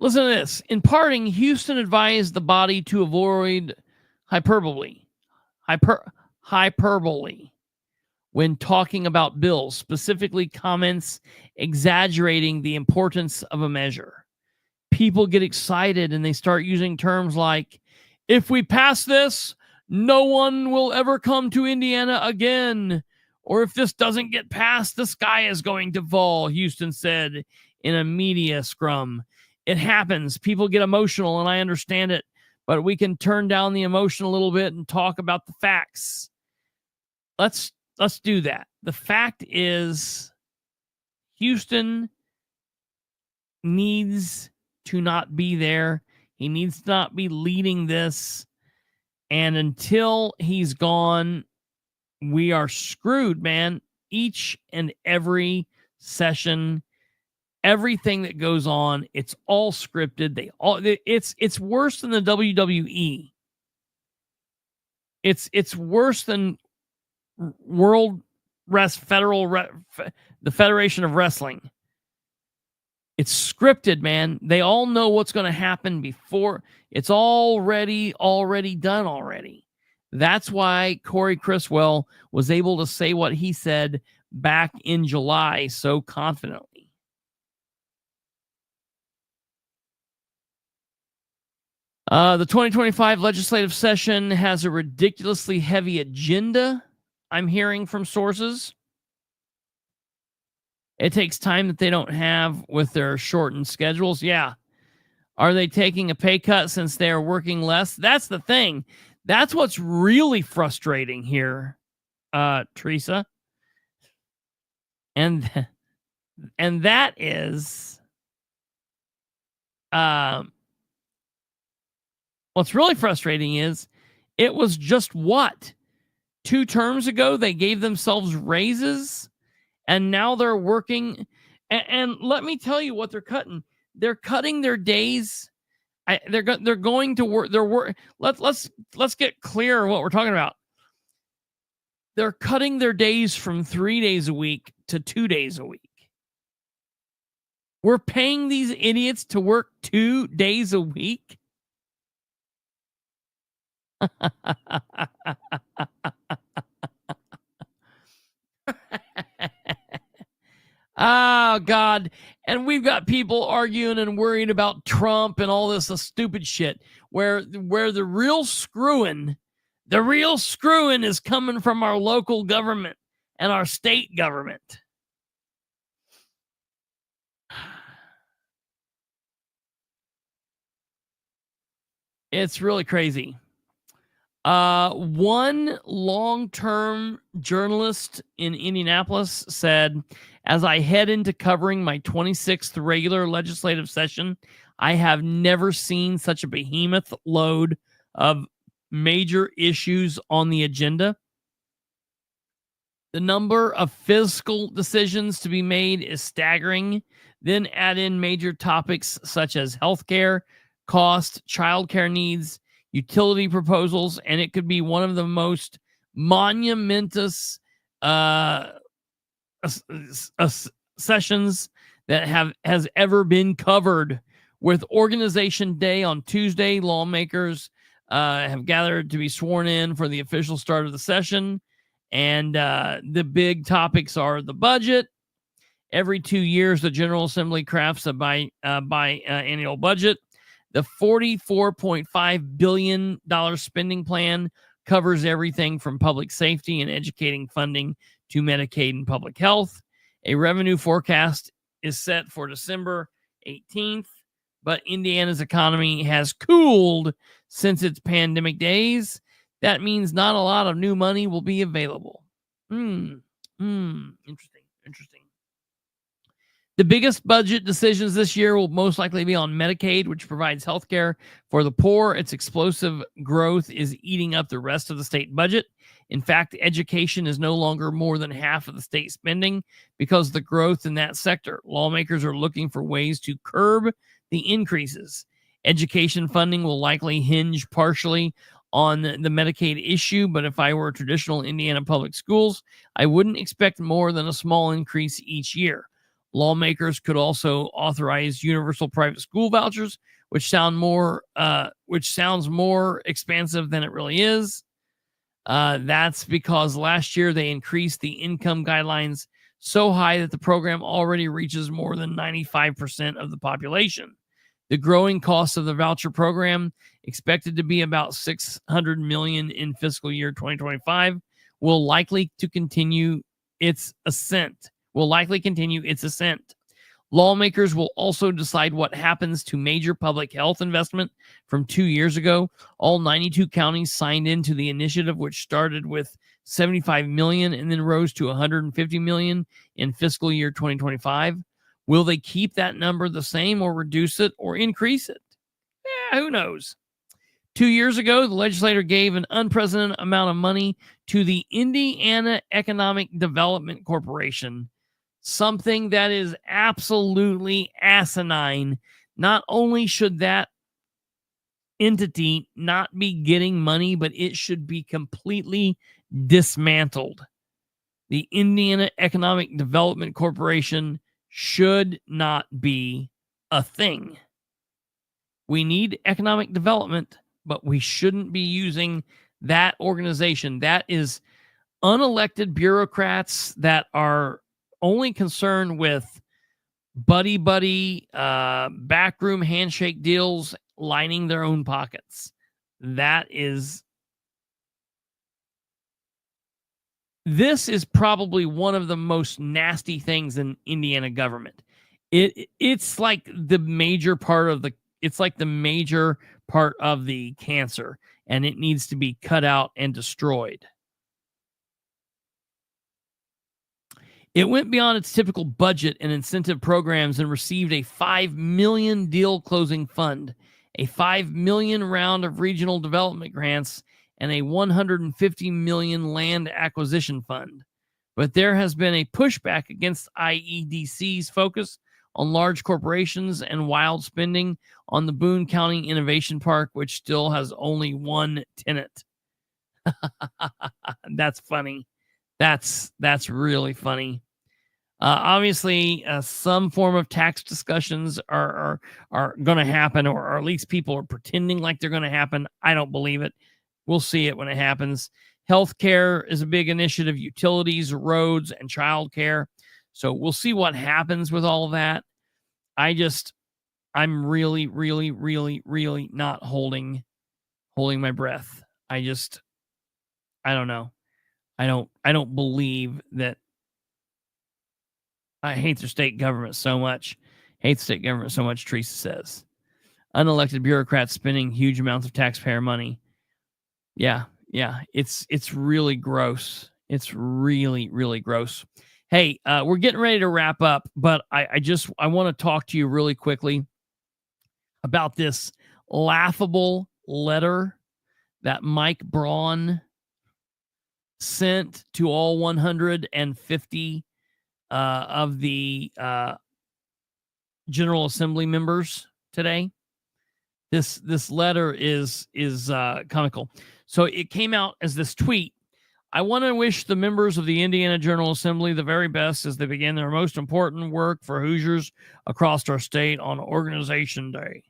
Listen to this. In parting, Houston advised the body to avoid hyperbole when talking about bills, specifically comments exaggerating the importance of a measure. People get excited and they start using terms like, if we pass this, no one will ever come to Indiana again. Or if this doesn't get passed, the sky is going to fall, Houston said in a media scrum. It happens. People get emotional, and I understand it. But we can turn down the emotion a little bit and talk about the facts. Let's do that. The fact is, Houston needs to not be there. He needs to not be leading this. And until he's gone, we are screwed, man. Each and every session, everything that goes on, it's all scripted. It's worse than the WWE. It's worse than the Federation of Wrestling. It's scripted, man. They all know what's going to happen before. It's already done already. That's why Corey Criswell was able to say what he said back in July so confidently. The 2025 legislative session has a ridiculously heavy agenda, I'm hearing from sources. It takes time that they don't have with their shortened schedules. Yeah. Are they taking a pay cut since they're working less? That's the thing. That's what's really frustrating here, Teresa. And that is what's really frustrating is it was just what? 2 terms ago they gave themselves raises. And now they're working, and let me tell you what they're cutting. They're cutting their days. They're going to work. Let's get clear what we're talking about. They're cutting their days from 3 days a week to 2 days a week. We're paying these idiots to work 2 days a week. Oh, God. And we've got people arguing and worried about Trump and all this stupid shit where the real screwing is coming from our local government and our state government. It's really crazy. One long-term journalist in Indianapolis said, as I head into covering my 26th regular legislative session, I have never seen such a behemoth load of major issues on the agenda. The number of fiscal decisions to be made is staggering. Then add in major topics such as healthcare, cost, childcare needs, utility proposals, and it could be one of the most monumentous sessions that has ever been covered. With Organization Day on Tuesday, lawmakers have gathered to be sworn in for the official start of the session, and the big topics are the budget. Every 2 years, the General Assembly crafts a biannual budget. The $44.5 billion spending plan covers everything from public safety and educating funding to Medicaid and public health. A revenue forecast is set for December 18th, but Indiana's economy has cooled since its pandemic days. That means not a lot of new money will be available. Interesting. The biggest budget decisions this year will most likely be on Medicaid, which provides health care for the poor. Its explosive growth is eating up the rest of the state budget. In fact, education is no longer more than half of the state spending because of the growth in that sector. Lawmakers are looking for ways to curb the increases. Education funding will likely hinge partially on the Medicaid issue, but if I were traditional Indiana public schools, I wouldn't expect more than a small increase each year. Lawmakers could also authorize universal private school vouchers, which sounds more expansive than it really is. That's because last year they increased the income guidelines so high that the program already reaches more than 95% of the population. The growing cost of the voucher program, expected to be about $600 million in fiscal year 2025, will likely continue its ascent. Lawmakers will also decide what happens to major public health investment from 2 years ago. All 92 counties signed into the initiative, which started with $75 million and then rose to $150 million in fiscal year 2025. Will they keep that number the same or reduce it or increase it? Who knows? 2 years ago, the legislature gave an unprecedented amount of money to the Indiana Economic Development Corporation, something that is absolutely asinine. Not only should that entity not be getting money, but it should be completely dismantled. The Indiana Economic Development Corporation should not be a thing. We need economic development, but we shouldn't be using that organization. That is unelected bureaucrats that are only concerned with buddy, backroom handshake deals, lining their own pockets. This is probably one of the most nasty things in Indiana government. It's like the major part of the cancer, and it needs to be cut out and destroyed. It went beyond its typical budget and incentive programs and received a $5 million deal closing fund, a $5 million round of regional development grants, and a $150 million land acquisition fund. But there has been a pushback against IEDC's focus on large corporations and wild spending on the Boone County Innovation Park, which still has only one tenant. That's funny. That's really funny. Obviously, some form of tax discussions are going to happen, or at least people are pretending like they're going to happen. I don't believe it. We'll see it when it happens. Healthcare is a big initiative, utilities, roads, and childcare. So we'll see what happens with all of that. I'm really, really, really, really not holding my breath. I don't know. I don't believe that. I hate the state government so much. Teresa says. Unelected bureaucrats spending huge amounts of taxpayer money. Yeah. It's really gross. It's really, really gross. Hey, we're getting ready to wrap up, but I want to talk to you really quickly about this laughable letter that Mike Braun sent to all 150 of the General Assembly members today. This letter is comical. So it came out as this tweet. I want to wish the members of the Indiana General Assembly the very best as they begin their most important work for Hoosiers across our state on Organization Day.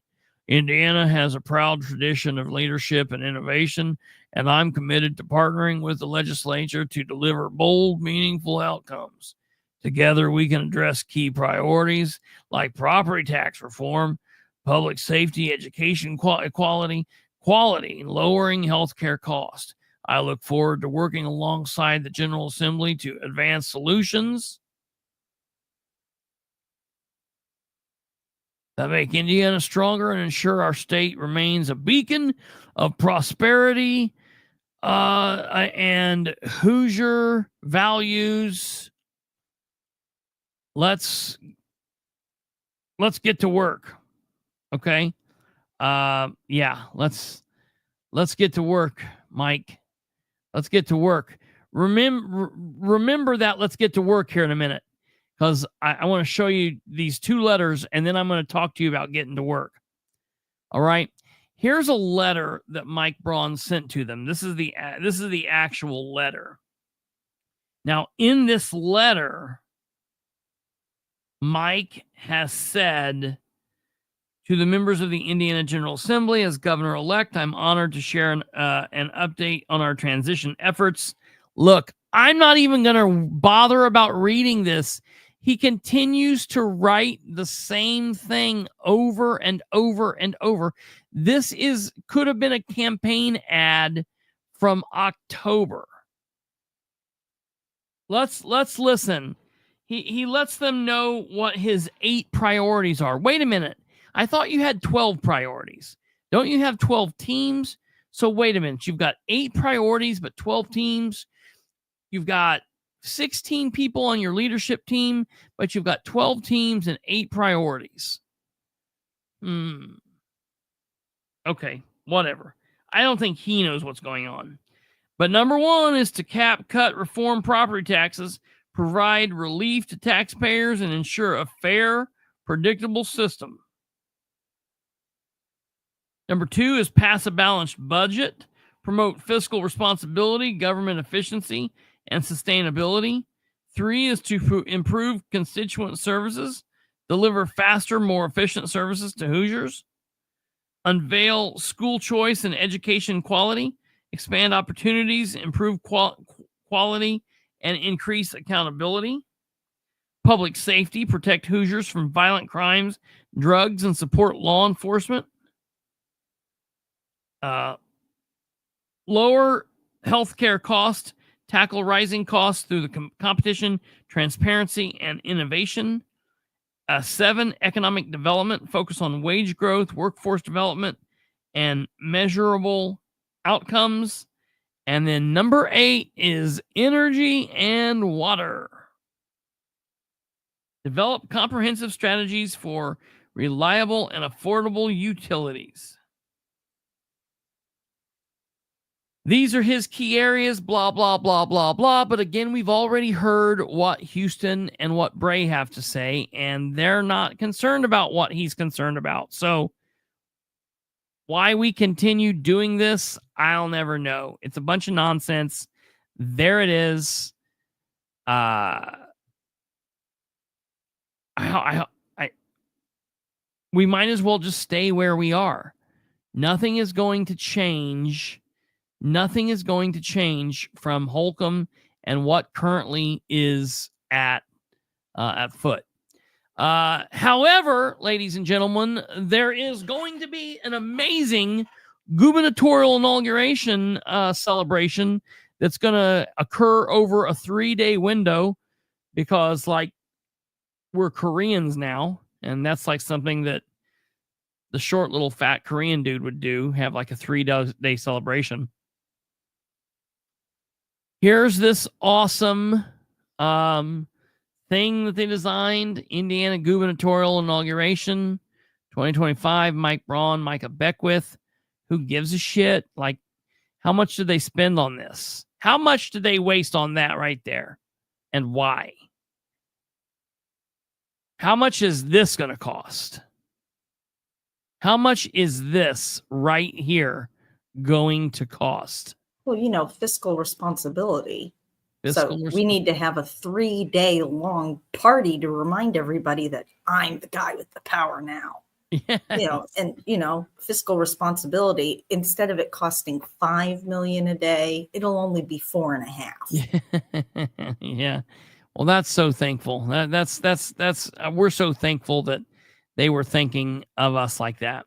Indiana has a proud tradition of leadership and innovation, and I'm committed to partnering with the legislature to deliver bold, meaningful outcomes. Together, we can address key priorities like property tax reform, public safety, education equality, and lowering healthcare costs. I look forward to working alongside the General Assembly to advance solutions that make Indiana stronger and ensure our state remains a beacon of prosperity and Hoosier values. Let's get to work. Okay. Let's get to work, Mike. Let's get to work. Remember that let's get to work here in a minute, because I want to show you these two letters, and then I'm going to talk to you about getting to work. All right. Here's a letter that Mike Braun sent to them. This is the actual letter. Now, in this letter, Mike has said to the members of the Indiana General Assembly, as governor-elect, I'm honored to share an update on our transition efforts. Look, I'm not even going to bother about reading this. He continues to write the same thing over and over and over. This could have been a campaign ad from October. Let's listen. He lets them know what his 8 priorities are. Wait a minute. I thought you had 12 priorities. Don't you have 12 teams? So wait a minute. You've got 8 priorities, but 12 teams. You've got 16 people on your leadership team, but you've got 12 teams and 8 priorities. Okay, whatever. I don't think he knows what's going on. But number 1 is to cap, cut, reform property taxes, provide relief to taxpayers, and ensure a fair, predictable system. Number 2 is pass a balanced budget, promote fiscal responsibility, government efficiency, and sustainability. 3 is to improve constituent services, deliver faster, more efficient services to Hoosiers, unveil school choice and education quality, expand opportunities, improve quality, and increase accountability. Public safety, protect Hoosiers from violent crimes, drugs, and support law enforcement. Lower healthcare costs, tackle rising costs through the competition, transparency, and innovation. 7, economic development, focus on wage growth, workforce development, and measurable outcomes. And then number 8 is energy and water. Develop comprehensive strategies for reliable and affordable utilities. These are his key areas, blah, blah, blah, blah, blah. But again, we've already heard what Houston and what Bray have to say, and they're not concerned about what he's concerned about. So why we continue doing this, I'll never know. It's a bunch of nonsense. There it is. we might as well just stay where we are. Nothing is going to change. Nothing is going to change from Holcomb and what currently is at foot. However, ladies and gentlemen, there is going to be an amazing gubernatorial inauguration celebration that's going to occur over a 3-day window because, like, we're Koreans now, and that's like something that the short little fat Korean dude would do, have like a 3-day celebration. Here's this awesome thing that they designed. Indiana gubernatorial inauguration 2025. Mike Braun, Micah Beckwith. Who gives a shit? Like, how much did they spend on this? How much did they waste on that right there? And why? How much is this going to cost? How much is this right here going to cost? Well, fiscal responsibility. We need to have a 3-day long party to remind everybody that I'm the guy with the power now. Yes. Fiscal responsibility, instead of it costing $5 million a day, it'll only be $4.5. Yeah. Well, that's so thankful. That's we're so thankful that they were thinking of us like that.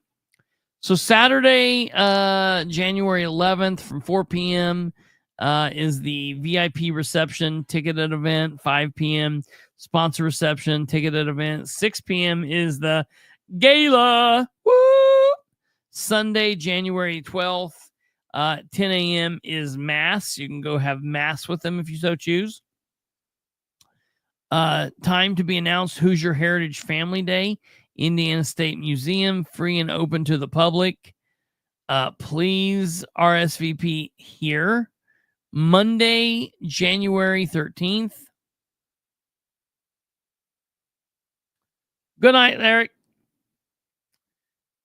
So Saturday, January 11th from 4 p.m. Is the VIP reception ticketed event. 5 p.m. sponsor reception ticketed event. 6 p.m. is the gala. Woo! Sunday, January 12th, 10 a.m. is mass. You can go have mass with them if you so choose. Time to be announced. Hoosier Heritage Family Day, Indiana State Museum, free and open to the public. Please RSVP here. Monday, January 13th. Good night, Eric.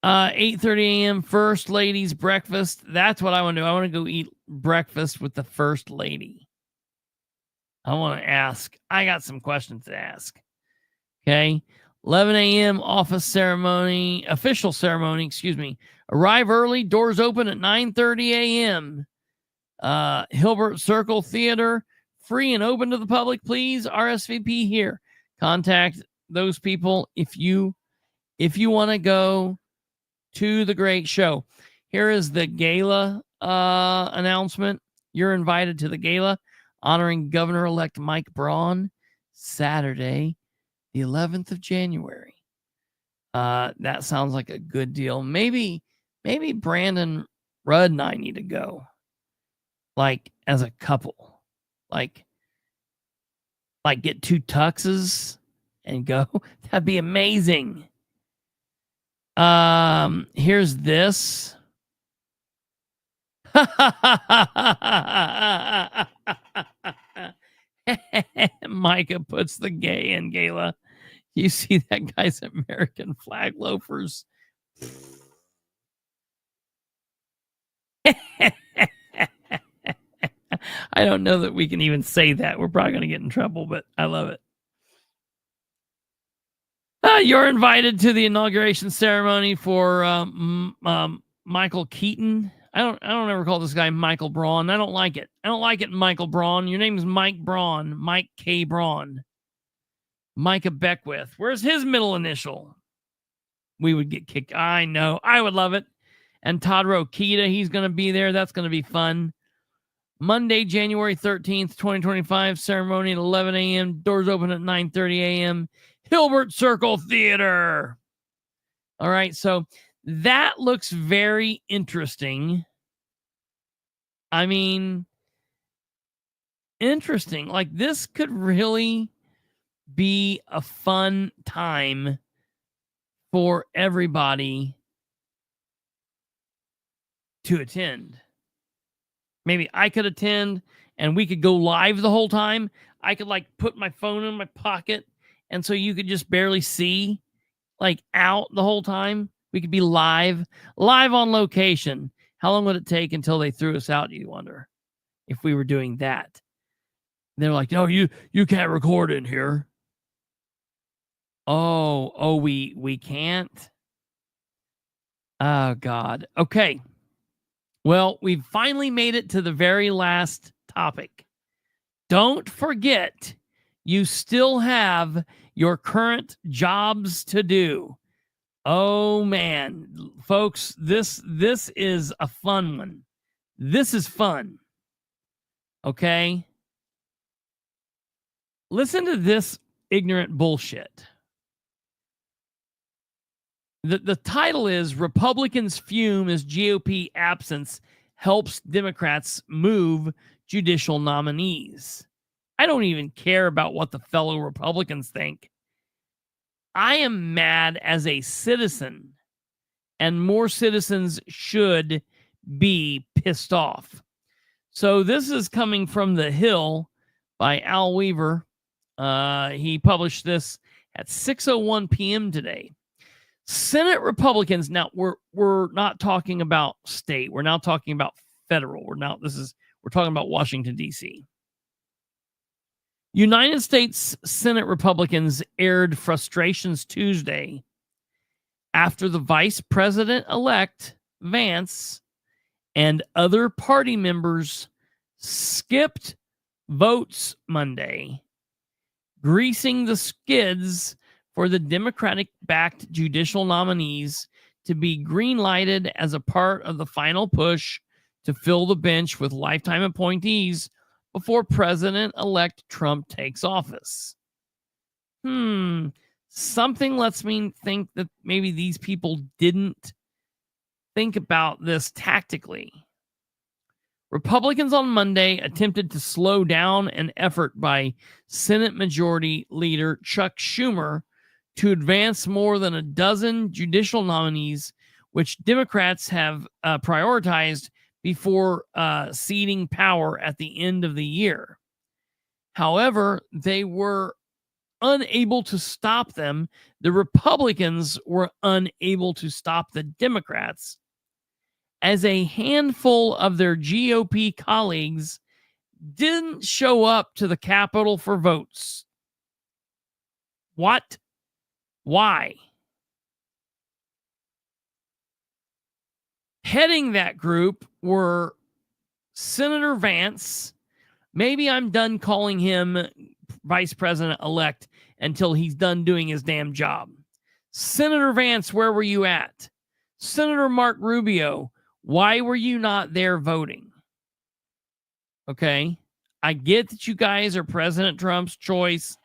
8:30 a.m. First Ladies Breakfast. That's what I want to do. I want to go eat breakfast with the First Lady. I want to ask. I got some questions to ask. Okay. 11 a.m. official ceremony. Arrive early. Doors open at 9:30 a.m. Hilbert Circle Theater. Free and open to the public. Please RSVP here. Contact those people if you want to go to the great show. Here is the gala announcement. You're invited to the gala honoring Governor-elect Mike Braun, Saturday, the 11th of January. That sounds like a good deal. Maybe Brandon Rudd and I need to go, like, as a couple, like get 2 tuxes and go. That'd be amazing. Here's this. Micah puts the gay in gala. You see that guy's American flag loafers. I don't know that we can even say that. We're probably going to get in trouble, but I love it. You're invited to the inauguration ceremony for Michael Keaton. I don't ever call this guy Michael Braun. I don't like it. Michael Braun. Your name's Mike Braun. Mike K. Braun. Micah Beckwith. Where's his middle initial? We would get kicked. I know. I would love it. And Todd Rokita, he's going to be there. That's going to be fun. Monday, January 13th, 2025. Ceremony at 11 a.m. Doors open at 9:30 a.m. Hilbert Circle Theater. All right, so that looks very interesting. I mean, interesting. Like, this could really be a fun time for everybody to attend. Maybe I could attend and we could go live the whole time. I could, like, put my phone in my pocket, and so you could just barely see, like, out the whole time. We could be live on location. How long would it take until they threw us out, you wonder, if we were doing that? They're like, no, you can't record in here. Oh, we can't. Oh God. Okay. Well, we've finally made it to the very last topic. Don't forget, you still have your current jobs to do. Oh man, folks, this is a fun one. This is fun. Okay? Listen to this ignorant bullshit. The title is Republicans Fume as GOP Absence Helps Democrats Move Judicial Nominees. I don't even care about what the fellow Republicans think. I am mad as a citizen, and more citizens should be pissed off. So this is coming from The Hill by Al Weaver. He published this at 6:01 p.m. today. Senate Republicans, now we're not talking about state. We're now talking about federal. We're talking about Washington, D.C. United States Senate Republicans aired frustrations Tuesday after the Vice President-elect Vance and other party members skipped votes Monday, greasing the skids for the Democratic-backed judicial nominees to be green-lighted as a part of the final push to fill the bench with lifetime appointees before President-elect Trump takes office. Something lets me think that maybe these people didn't think about this tactically. Republicans on Monday attempted to slow down an effort by Senate Majority Leader Chuck Schumer to advance more than a dozen judicial nominees, which Democrats have prioritized before ceding power at the end of the year. However, they were unable to stop them. The Republicans were unable to stop the Democrats, as a handful of their GOP colleagues didn't show up to the Capitol for votes. What? Why? Heading that group were Senator Vance. Maybe I'm done calling him Vice President-elect until he's done doing his damn job. Senator Vance, where were you at? Senator Mark Rubio, why were you not there voting? Okay. I get that you guys are President Trump's choice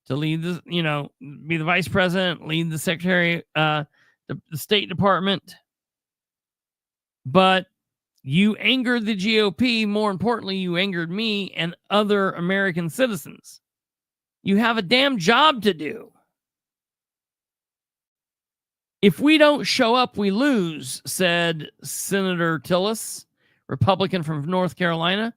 to lead the, be the vice president, lead the secretary, the State Department. But you angered the GOP. More importantly, you angered me and other American citizens. You have a damn job to do. If we don't show up, we lose, said Senator Tillis, Republican from North Carolina,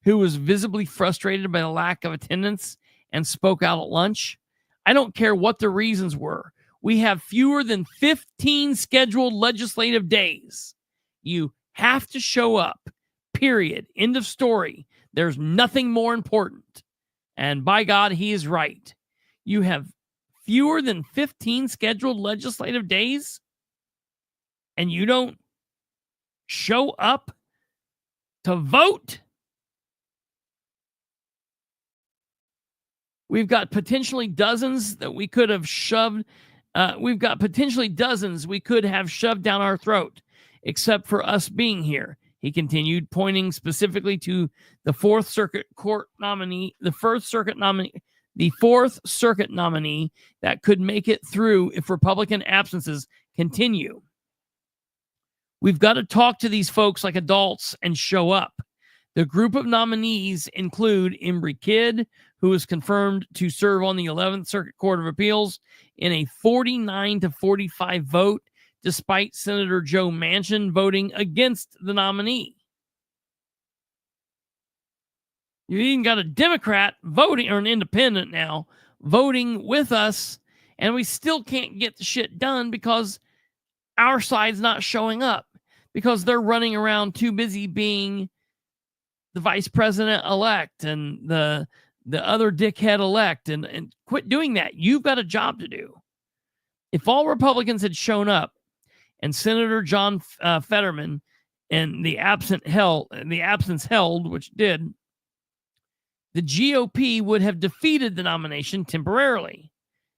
who was visibly frustrated by the lack of attendance and spoke out at lunch. I don't care what the reasons were. We have fewer than 15 scheduled legislative days. You have to show up, period. End of story. There's nothing more important. And by God, he is right. You have fewer than 15 scheduled legislative days, and you don't show up to vote? We've got potentially dozens that we could have shoved. We've got potentially dozens we could have shoved down our throat, except for us being here. He continued, pointing specifically to the Fourth Circuit Court nominee, the Fourth Circuit nominee that could make it through if Republican absences continue. We've got to talk to these folks like adults and show up. The group of nominees include Embry Kidd, who is confirmed to serve on the 11th Circuit Court of Appeals in a 49-45 vote, despite Senator Joe Manchin voting against the nominee. You even got a Democrat voting, or an independent now, voting with us, and we still can't get the shit done because our side's not showing up, because they're running around too busy being the vice president-elect and the other dickhead-elect, and quit doing that. You've got a job to do. If all Republicans had shown up and Senator John Fetterman and the absence held, which did, the GOP would have defeated the nomination temporarily.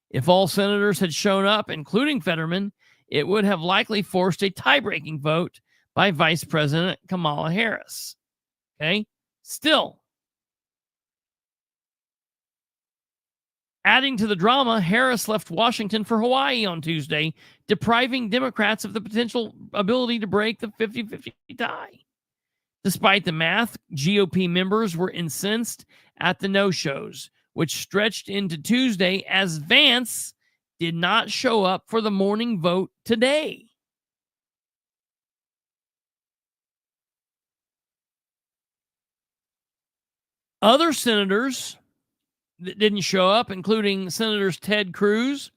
If all senators had shown up, including Fetterman, it would have likely forced a tie-breaking vote by Vice President Kamala Harris. Okay? Still, adding to the drama, Harris left Washington for Hawaii on Tuesday, depriving Democrats of the potential ability to break the 50-50 tie. Despite the math, GOP members were incensed at the no-shows, which stretched into Tuesday as Vance did not show up for the morning vote today. Other senators that didn't show up, including Senators Ted Cruz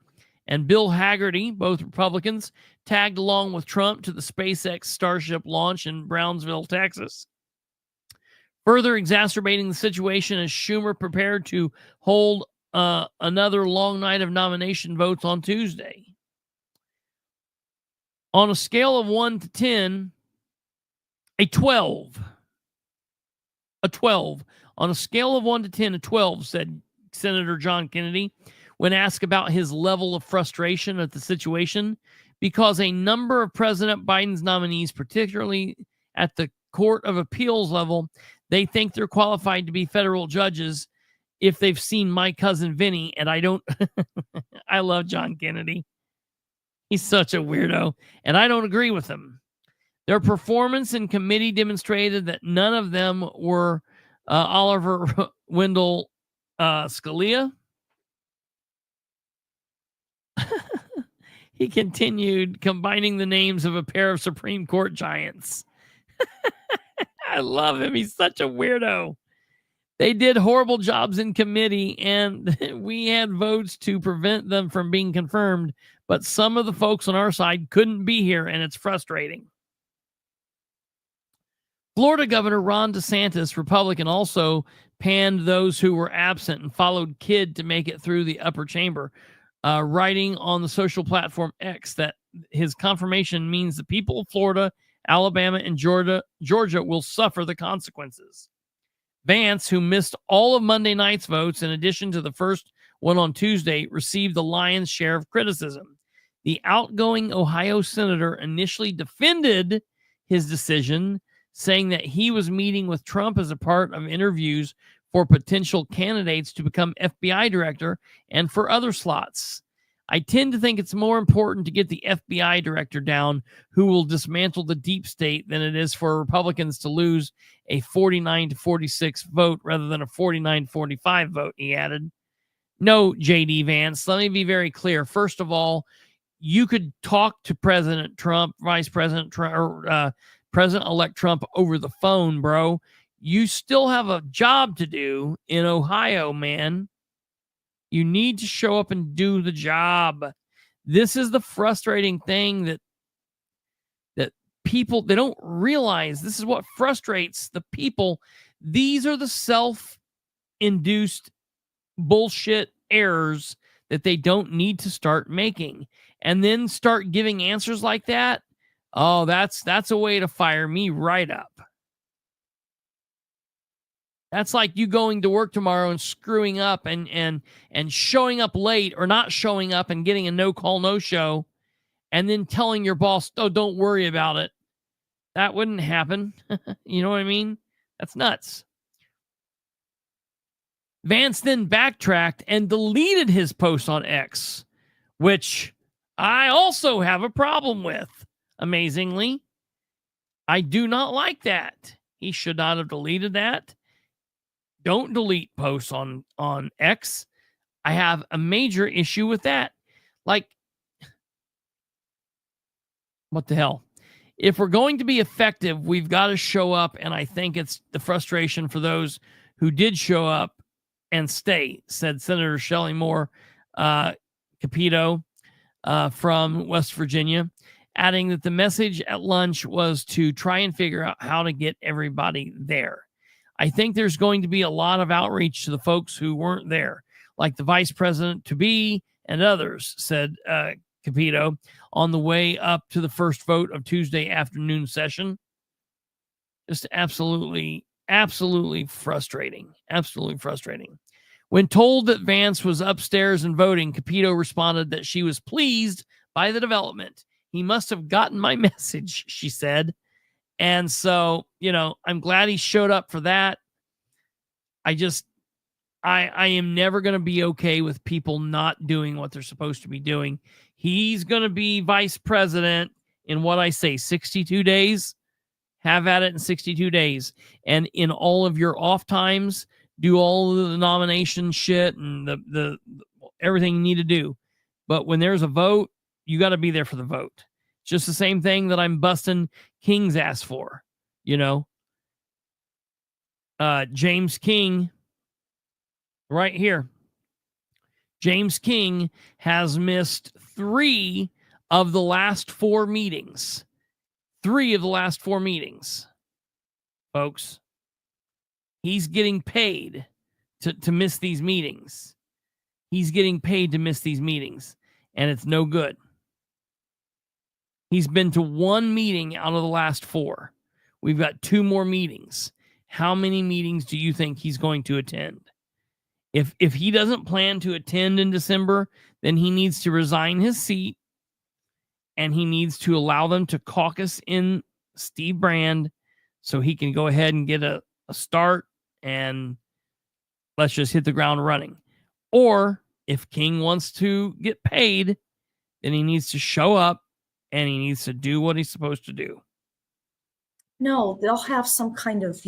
and Bill Hagerty, both Republicans, tagged along with Trump to the SpaceX Starship launch in Brownsville, Texas. Further exacerbating the situation as Schumer prepared to hold another long night of nomination votes on Tuesday. On a scale of 1 to 10, a 12. A 12. On a scale of 1 to 10, a 12, said Senator John Kennedy when asked about his level of frustration at the situation, because a number of President Biden's nominees, particularly at the Court of Appeals level, they think they're qualified to be federal judges if they've seen My Cousin Vinny, and I don't. I love John Kennedy. He's such a weirdo, and I don't agree with him. Their performance in committee demonstrated that none of them were Oliver Wendell Scalia. He continued combining the names of a pair of Supreme Court giants. I love him. He's such a weirdo. They did horrible jobs in committee, and we had votes to prevent them from being confirmed, but some of the folks on our side couldn't be here, and it's frustrating. Florida Governor Ron DeSantis, Republican, also panned those who were absent and followed Kidd to make it through the upper chamber, writing on the social platform X that his confirmation means the people of Florida, Alabama, and Georgia will suffer the consequences. Vance, who missed all of Monday night's votes in addition to the first one on Tuesday, received the lion's share of criticism. The outgoing Ohio senator initially defended his decision, saying that he was meeting with Trump as a part of interviews for potential candidates to become FBI director and for other slots. I tend to think it's more important to get the FBI director down who will dismantle the deep state than it is for Republicans to lose a 49-46 vote rather than a 49-45 vote, he added. No, J.D. Vance, let me be very clear. First of all, you could talk to President Trump, Vice President Trump, or President-elect Trump over the phone, bro. You still have a job to do in Ohio, man. You need to show up and do the job. This is the frustrating thing that people, they don't realize. This is what frustrates the people. These are the self-induced bullshit errors that they don't need to start making. And then start giving answers like that. Oh, that's a way to fire me right up. That's like you going to work tomorrow and screwing up and showing up late or not showing up and getting a no-call, no-show and then telling your boss, oh, don't worry about it. That wouldn't happen. You know what I mean? That's nuts. Vance then backtracked and deleted his post on X, which I also have a problem with, amazingly. I do not like that. He should not have deleted that. Don't delete posts on X. I have a major issue with that. Like, what the hell? If we're going to be effective, we've got to show up, and I think it's the frustration for those who did show up and stay, said Senator Shelley Moore Capito from West Virginia, adding that the message at lunch was to try and figure out how to get everybody there. I think there's going to be a lot of outreach to the folks who weren't there, like the vice president-to-be and others, said Capito, on the way up to the first vote of Tuesday afternoon session. Just absolutely frustrating. Absolutely frustrating. When told that Vance was upstairs and voting, Capito responded that she was pleased by the development. He must have gotten my message, she said. And so, I'm glad he showed up for that. I am never going to be okay with people not doing what they're supposed to be doing. He's going to be vice president in what I say, 62 days. Have at it in 62 days. And in all of your off times, do all of the nomination shit and the everything you need to do. But when there's a vote, you got to be there for the vote. It's just the same thing that I'm busting King's ass for, James King, right here. James King has missed 3 of the last 4 meetings. 3 of the last 4 meetings, folks. He's getting paid to miss these meetings. He's getting paid to miss these meetings, and it's no good. He's been to 1 meeting out of the last 4. We've got 2 more meetings. How many meetings do you think he's going to attend? If he doesn't plan to attend in December, then he needs to resign his seat, and he needs to allow them to caucus in Steve Brand so he can go ahead and get a start and let's just hit the ground running. Or if King wants to get paid, then he needs to show up and he needs to do what he's supposed to do. No, they'll have some kind of,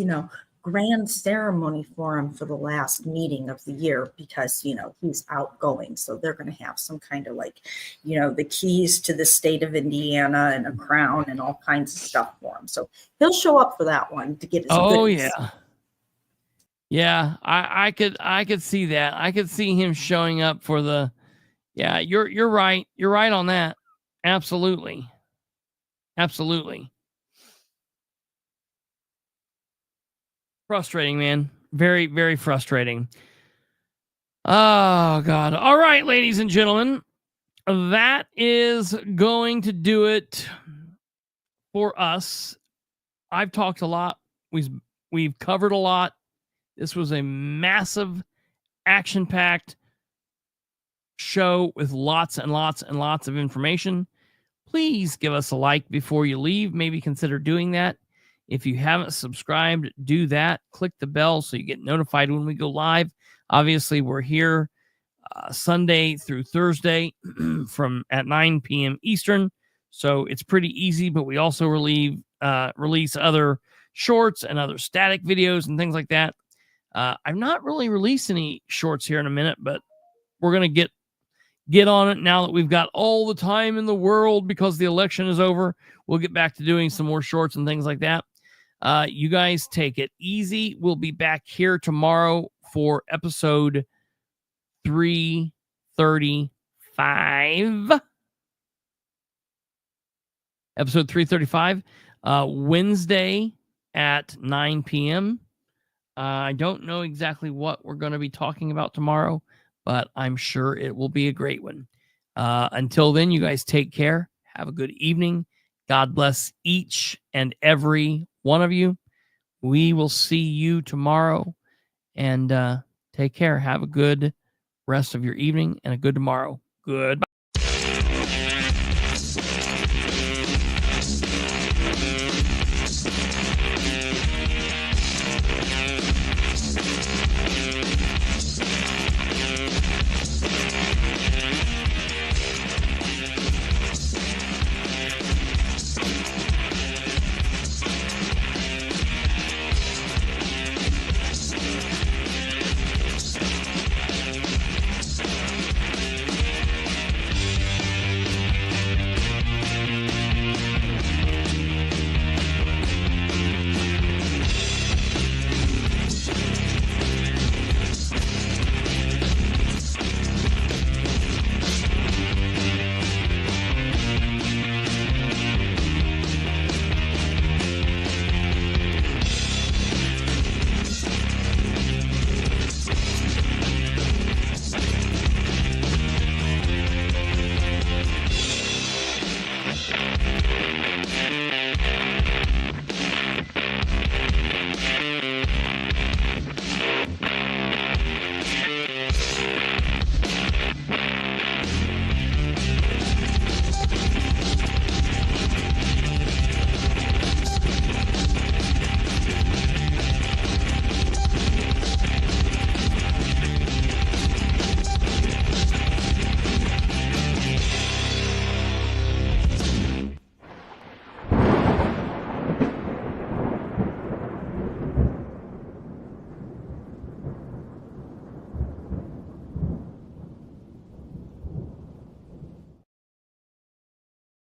grand ceremony for him for the last meeting of the year because, he's outgoing. So they're going to have some kind of the keys to the state of Indiana and a crown and all kinds of stuff for him. So he'll show up for that one to get his goodies. Yeah. Yeah, I could see that. I could see him showing up for the. Yeah, you're right. You're right on that. Absolutely. Frustrating, man. Very, very frustrating. Oh, God. All right, ladies and gentlemen. That is going to do it for us. I've talked a lot. We've covered a lot. This was a massive, action-packed show with lots and lots and lots of information. Please give us a like before you leave. Maybe consider doing that. If you haven't subscribed, do that. Click the bell so you get notified when we go live. Obviously, we're here Sunday through Thursday at 9 p.m. Eastern. So it's pretty easy, but we also release other shorts and other static videos and things like that. I've not really released any shorts here in a minute, but we're going to get on it now that we've got all the time in the world because the election is over. We'll get back to doing some more shorts and things like that. You guys take it easy. We'll be back here tomorrow for episode 335. Episode 335, Wednesday at 9 p.m. I don't know exactly what we're going to be talking about tomorrow, but I'm sure it will be a great one. Until then, you guys take care. Have a good evening. God bless each and every one of you. We will see you tomorrow. And take care. Have a good rest of your evening and a good tomorrow. Goodbye.